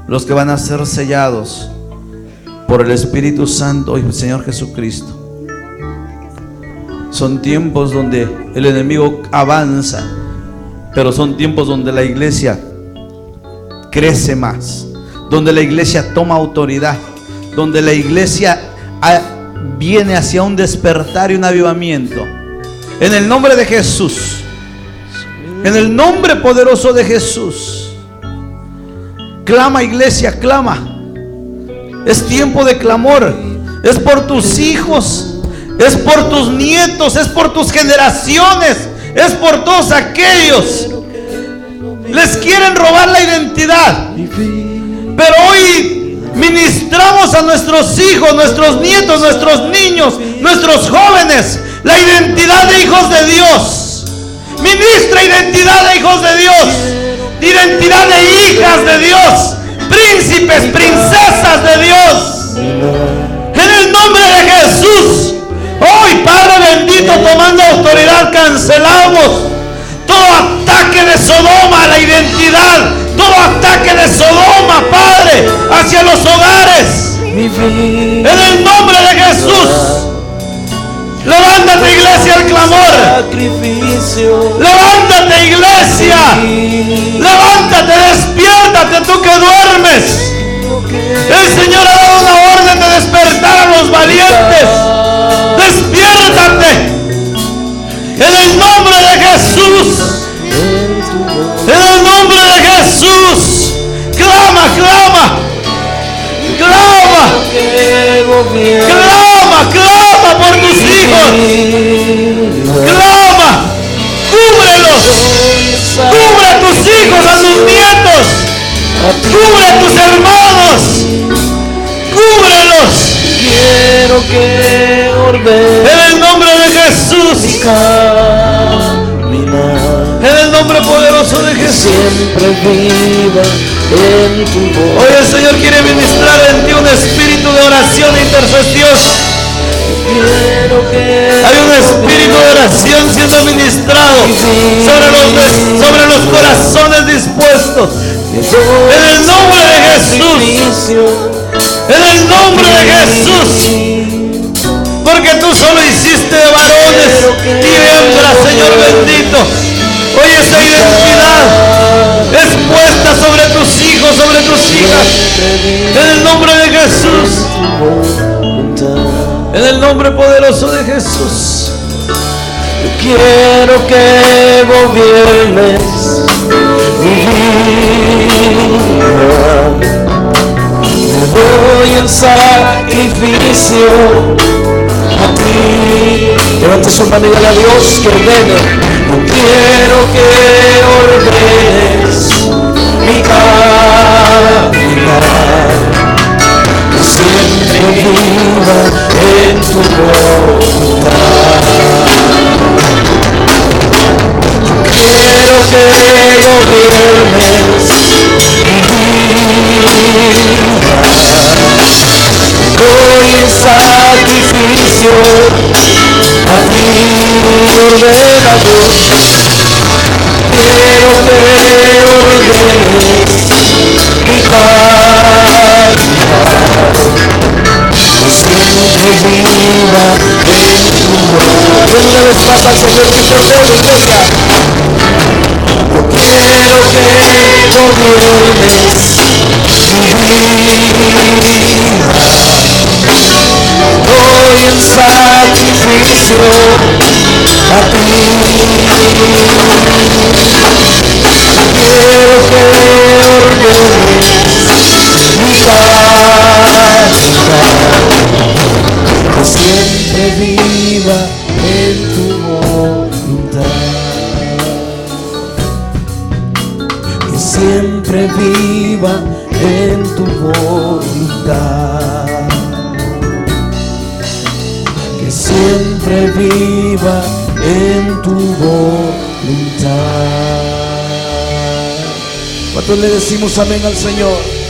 A: los que van a ser sellados por el Espíritu Santo y el Señor Jesucristo. Son tiempos donde el enemigo avanza, pero son tiempos donde la iglesia crece más, donde la iglesia toma autoridad, donde la iglesia viene hacia un despertar y un avivamiento. En el nombre de Jesús. En el nombre poderoso de Jesús. Clama, iglesia, clama. Es tiempo de clamor. Es por tus hijos, es por tus nietos, es por tus generaciones, es por todos aquellos. Les quieren robar la identidad, pero hoy ministramos a nuestros hijos, nuestros nietos, nuestros niños, nuestros jóvenes la identidad de hijos de Dios. Ministra identidad de hijos de Dios, identidad de hijas de Dios, príncipes, princesas de Dios. En el nombre de Jesús, hoy Padre bendito, tomando autoridad, cancelamos todo ataque de Sodoma a la identidad todo ataque de Sodoma, Padre, hacia los hogares. En el nombre de Jesús. Levántate, iglesia, al clamor. Levántate, iglesia. Levántate, despiértate, tú que duermes. El Señor ha dado una orden de despertar a los valientes. Despiértate. En el nombre de Jesús. En el nombre de Jesús. Clama, clama. Clama. Clama, clama por tus hijos. Clama. Cúbrelos. Cubre a tus hijos, a tus nietos. Cubre a tus hermanos. Cúbrelos.
C: Quiero que ordene
A: En el nombre de Jesús. En el nombre poderoso de Jesús.
C: Siempre viva en tu voz.
A: Hoy el Señor quiere ministrar en ti un espíritu de oración e intercesión. Hay un espíritu de oración siendo ministrado sobre los corazones dispuestos. En el nombre de Jesús. En el nombre de Jesús. Porque tú solo hiciste de varones y hembras, Señor bendito. Hoy esa identidad es puesta sobre tus hijos, sobre tus hijas. En el nombre de Jesús. En el nombre poderoso de Jesús.
C: Quiero que gobiernes mi vida. Me doy en sacrificio a ti. Levante su mano y dale a Dios que ordene. Yo quiero que ordenes mi caminar, que siempre viva en tu voluntad. Quiero que gobiernes mi vida. Doy en sacrificio a ti, ordenador. Quiero que ordenes mi caminar, que siempre viva en tu voluntad. Ven una vez más al Señor que te ordene, iglesia. Yo quiero que gobiernes mi vida. Doy en sacrificio a ti. Quiero que ordenes mi caminar, que siempre viva en tu voluntad, que siempre viva en tu voluntad, que siempre viva en tu voluntad. ¿Cuántos le decimos amén al Señor?